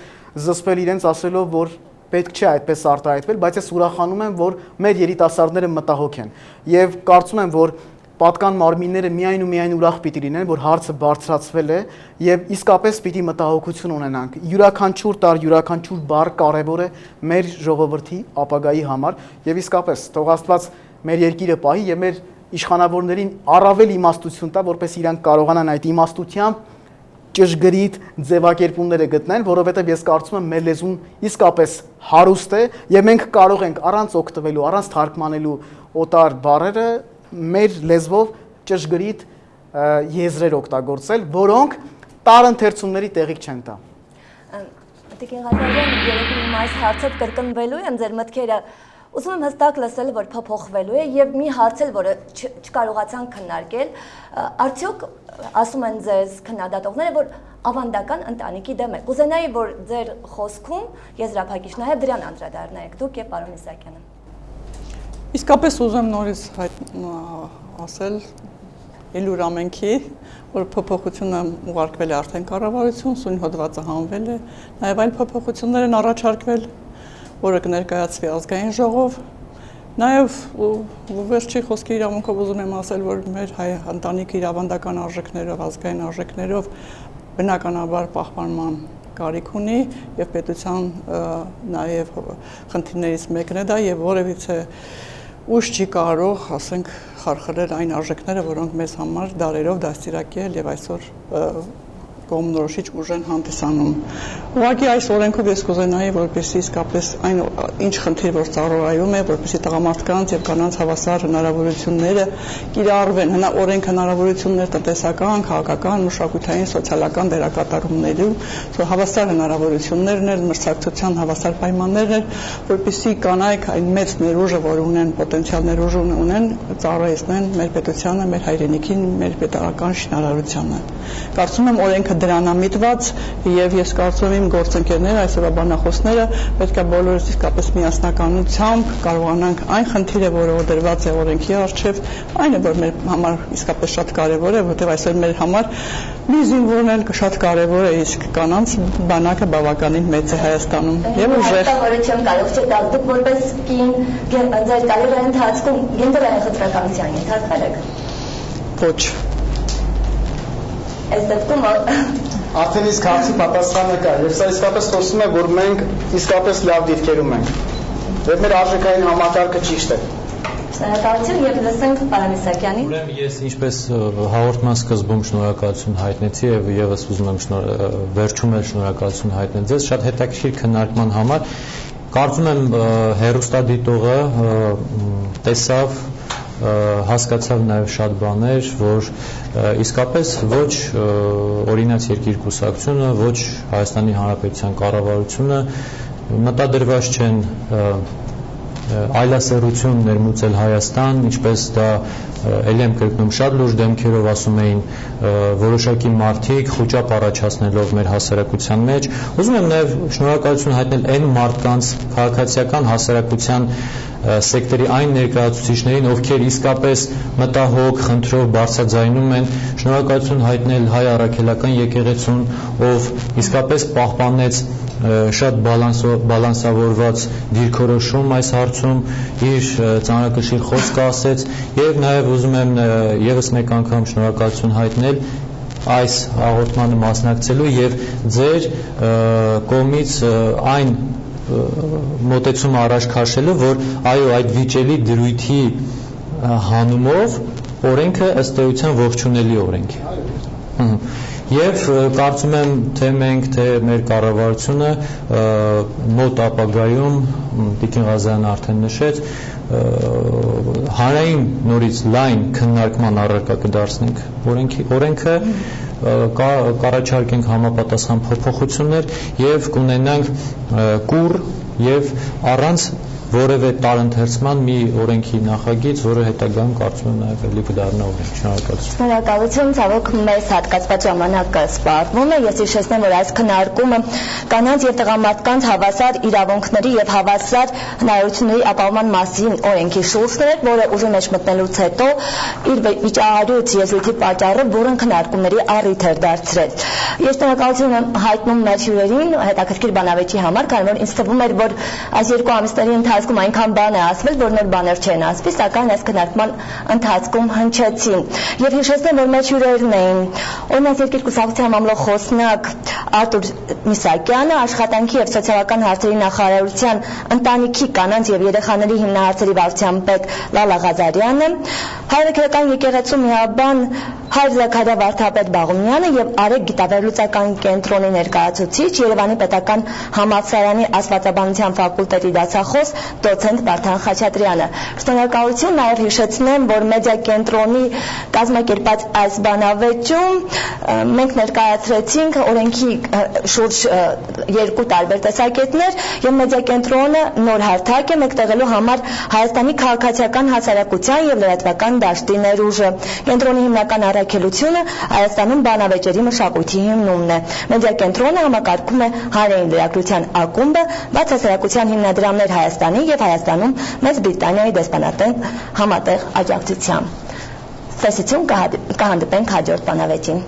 զսպել իրենց ասելով, որ պետք չէ այդպես արտահայտվել, բայց ես ուրախանում եմ, որ մեր երիտասարդները մտահոգ են եւ կարծում եմ, որ պատկան մարմինները միայն ու միայն ուրախ պիտի լինեն, որ հարցը բարձրացվել է եւ իսկապես պիտի մտահոգություն ունենանք։ Յուրաքանչյուր տար, յուրաքանչյուր բառ կարեւոր է մեր ժողովրդի ապագայի համար եւ իսկապես թող Աստված մեր երկիրը պահի եւ մեր իշխանավորներին առավել իմաստություն տա, որպես իրանք կարողանան այդ իմաստությամբ ճշգրիտ ձևակերպումները գտնեն, որովհետեւ ես կարծում եմ մեր լեզուն իսկապես հարուստ է եւ մենք կարող ենք առանց օգտվելու, առանց թարգմանելու օտար բառերը մեր լեզվով ճշգրիտ եզրեր օգտագործել, որոնք տարընթերցումների տեղիք չեն տա։ Տիկին Ղազարյան, երեկ իմ այս հարցով կրկնվելու եմ ձեր մտքերը, ուզում եմ հստակ լսել, որ փոփոխվելու է եւ մի հարց էլ, որը չկարողացան քննարկել, արդյոք ասում են ձեզ քննադատողները, որ ավանդական ընտանիքի դեմ է։ Կուզենայի, որ ձեր խոսքում եզրափակիչ նաեւ դրան անդրադառնայիք դուք եւ պարոն Իսահակյանը։ Իսկապես ուզում նորից ասել ելուր ամենքի, որ փոփոխությունը ուղարկվել է արդեն կառավարություն, սույն հոդվածը հանվել է, նաև այլ փոփոխություններ են առաջարկվել, որը կներկայացվի ազգային ժողով, նաև վերջի խոսքի իրավունքով ուզում եմ ասել, որ մեր հայ ընտանիքի իրավանդական արժեքներով, ազգային արժեքներով բնականաբար պահպանման կարիք ունի եւ պետության նաև խնդիրներից մեկն է դա եւ որևիցե ուժ չի կարող, ասենք, խարխլել այն արժեքները, որոնք մեզ համար դարերով դաստիարակել եւ այսօր կողմնորոշիչ ուժ են հանդիսանում։ Ուղղակի այս օրենքով ես կուզենայի, որպեսզի իսկապես այն ինչ խնդիր, որ ծառայում է, որպեսզի տղամարդկանց եւ կանանց հավասար հնարավորությունները կիրառվեն, օրենք հնարավորություններ տնտեսական, քաղաքական, մշակութային, սոցիալական դերակատարումներու, հավասար հնարավորություններն են, մրցակցության հավասար պայմաններն են, որպեսզի կանայք այն մեծ ներուժը, որ ունեն, պոտենցիալ ներուժ ունեն, ծառայեցնեն մեր պետությանը, մեր հայրենիքին, մեր պետական շինարարությանը։ Կարծում եմ օրենքը դրան է միտված եւ ես կարծում եմ գործընկերները, այսօրվա բանախոսները պետք է բոլորս իսկապես միասնականությամբ կարողանանք այն խնդիրը, որը դրված է օրենքի առջև, այն է, որ մեր համար իսկապես շատ կարեւոր է, որովհետեւ այսօր մեր համար մի զինվորն էլ շատ կարեւոր է, իսկ կանանց բանակը բավականին մեծ է Հայաստանում եւ ուժեղ։ Որոշում կարող չէ տալ դուք որպես կին ձեր կարիերայի ընթացքում գենդերային խտրականության ենթարկվել եք։ Ոչ։ Այս դեպքում Արդեն իսկ հարցի պատասխանը կա, եւ սա իսկապես խոսում է, որ մենք իսկապես լավ դիրքերում ենք։ Եվ մեր արժեքային համակարգը ճիշտ է։ Շնորհակալություն եւ լսենք պարոն Իսակյանին։ Ուրեմն ես ինչպես հաղորդման սկզբում շնորհակալություն հայտնեցի եւ եւս ուզում եմ վերջում էլ շնորհակալություն հայտնել ձեզ շատ հետաքրքիր քննարկման համար։ Կարծում եմ հերոստադիտողը տեսավ հասկացավ նաև շատ բաներ, որ իսկապես ոչ օրինաց երկիր կուսակցությունը, ոչ Հայաստանի Հանրապետության կառավարությունը մտադրված չեն այլասերություն ներմուծել Հայաստան, ինչպես դա ելի եմ կրկնում շատ լուրջ դեմքերով ասում էին որոշակի մարդիկ խոճապ առաջացնելով մեր հասարակության մեջ։ Ուզում եմ նաև շնորհակալություն հայտնել այն մարդկանց քաղաքացիական հասարակության սեկտորի այն ներկայացուցիչներին, ովքեր իսկապես մտահոգ, խնդրով բարձրաձայնում են, շնորհակալություն հայտնել Հայ առաքելական եկեղեցուն, ով իսկապես պահպանեց շատ բալանսավորված դիրքորոշում այս հարցում, իր ծանրակշիռ խոսքը ասեց եւ նաեւ ուզում եմ եւս մեկ անգամ շնորհակալություն հայտնել այս հաղորդմանը մասնակցելու եւ ձեր կողմից այն մոտեցումը առաջ քաշելու, որ այո, այդ վիճելի դրույթի հանումով օրենքը ըստ էության ողջունելի օրենք է։ Եվ կարծում եմ թե մենք, թե մեր կառավարությունը մոտ ապագայում Տիկին Ղազարյանը արդեն նշեց, հանրային նորից լայն քննարկման առարկա կդարձնենք օրենքը, կառաջարկենք համապատասխան փոփոխություններ եւ կունենանք կուռ եւ առանց որևէ տարընթերցման մի օրենքի նախագիծ, որը հետագայում կարծում եմ նաև էլի կդառնա օրենք։ Շնորհակալություն։ Շնորհակալություն, ցավոք մեզ հատկացված ժամանակը սպառվում է։ Ես հիշեցնեմ, որ այս քննարկումը կանանց եւ տղամարդկանց հավասար իրավունքների եւ հավասար հնարավորությունների ապահովման մասին օրենքի շուրջն էր, որը ուժի մեջ մտնելուց հետո իր վիճահարույց եզրույթի պատճառով բուրըն քննարկումների առիթ էր դարձրել։ Ես շնորհակալություն եմ հայտնում մեր հյուրերին հետաքրքիր բանավեճի համար, քանի որ ինձ թվում էր, որ այս երկու ամիսների ընթացքում այնքան բան է ասվել, որ նոր բաներ չեն ասվի, սակայն այս քննարկման ընթացքում հնչեցին։ Եվ հիշեցնեմ, որ մեր հյուրերն էին օրինաց երկիր կուսակցության մամլո խոսնակ Արտուր Միսակյանը, աշխատանքի եւ սոցիալական հարցերի նախարարության ընտանիքի, կանանց եւ երեխաների հիմնահարցերի վարչության պետ Լալա Ղազարյանը, Հայրաքելական եկեղեցու միաբան Հայր Զաքարիա Վարդապետ Բաղումյանը եւ Արեգ գիտավերլուծական կենտրոնի ներկայացուցիչ, Երևանի պետական համալսարանի աստվածաբանության ֆակուլտետի դասախոս դոցենտ Վարդան Խաչատրյանը։ Շնորհակալություն, նաեւ հիշեցնեմ, որ մեդիա կենտրոնի կազմակերպած այս բանավեճում մենք ներկայացրեցինք օրենքի շուրջ երկու տարբեր տեսակետներ եւ մեդիա կենտրոնը նոր հարթակ է մեկտեղելու համար Հայաստանի քաղաքացիական հասարակության եւ լրատվական դաշտի ներուժը։ Կենտրոնի հիմնական առաքելությունը Հայաստանում բանավեճերի մշակույթի հիմնումն է։ Մեդիա կենտրոնը համակարգում է հանրային լրատվության ակումբը, բաց հասարակության հիմնադրամներ Հայաստանի եւ Հայաստանում Մեծ Բրիտանիայի դեսպանատեն համատեղ աջակցությամբ։ Ցեսություն կհանդիպենք հաջորդ բանավեճին։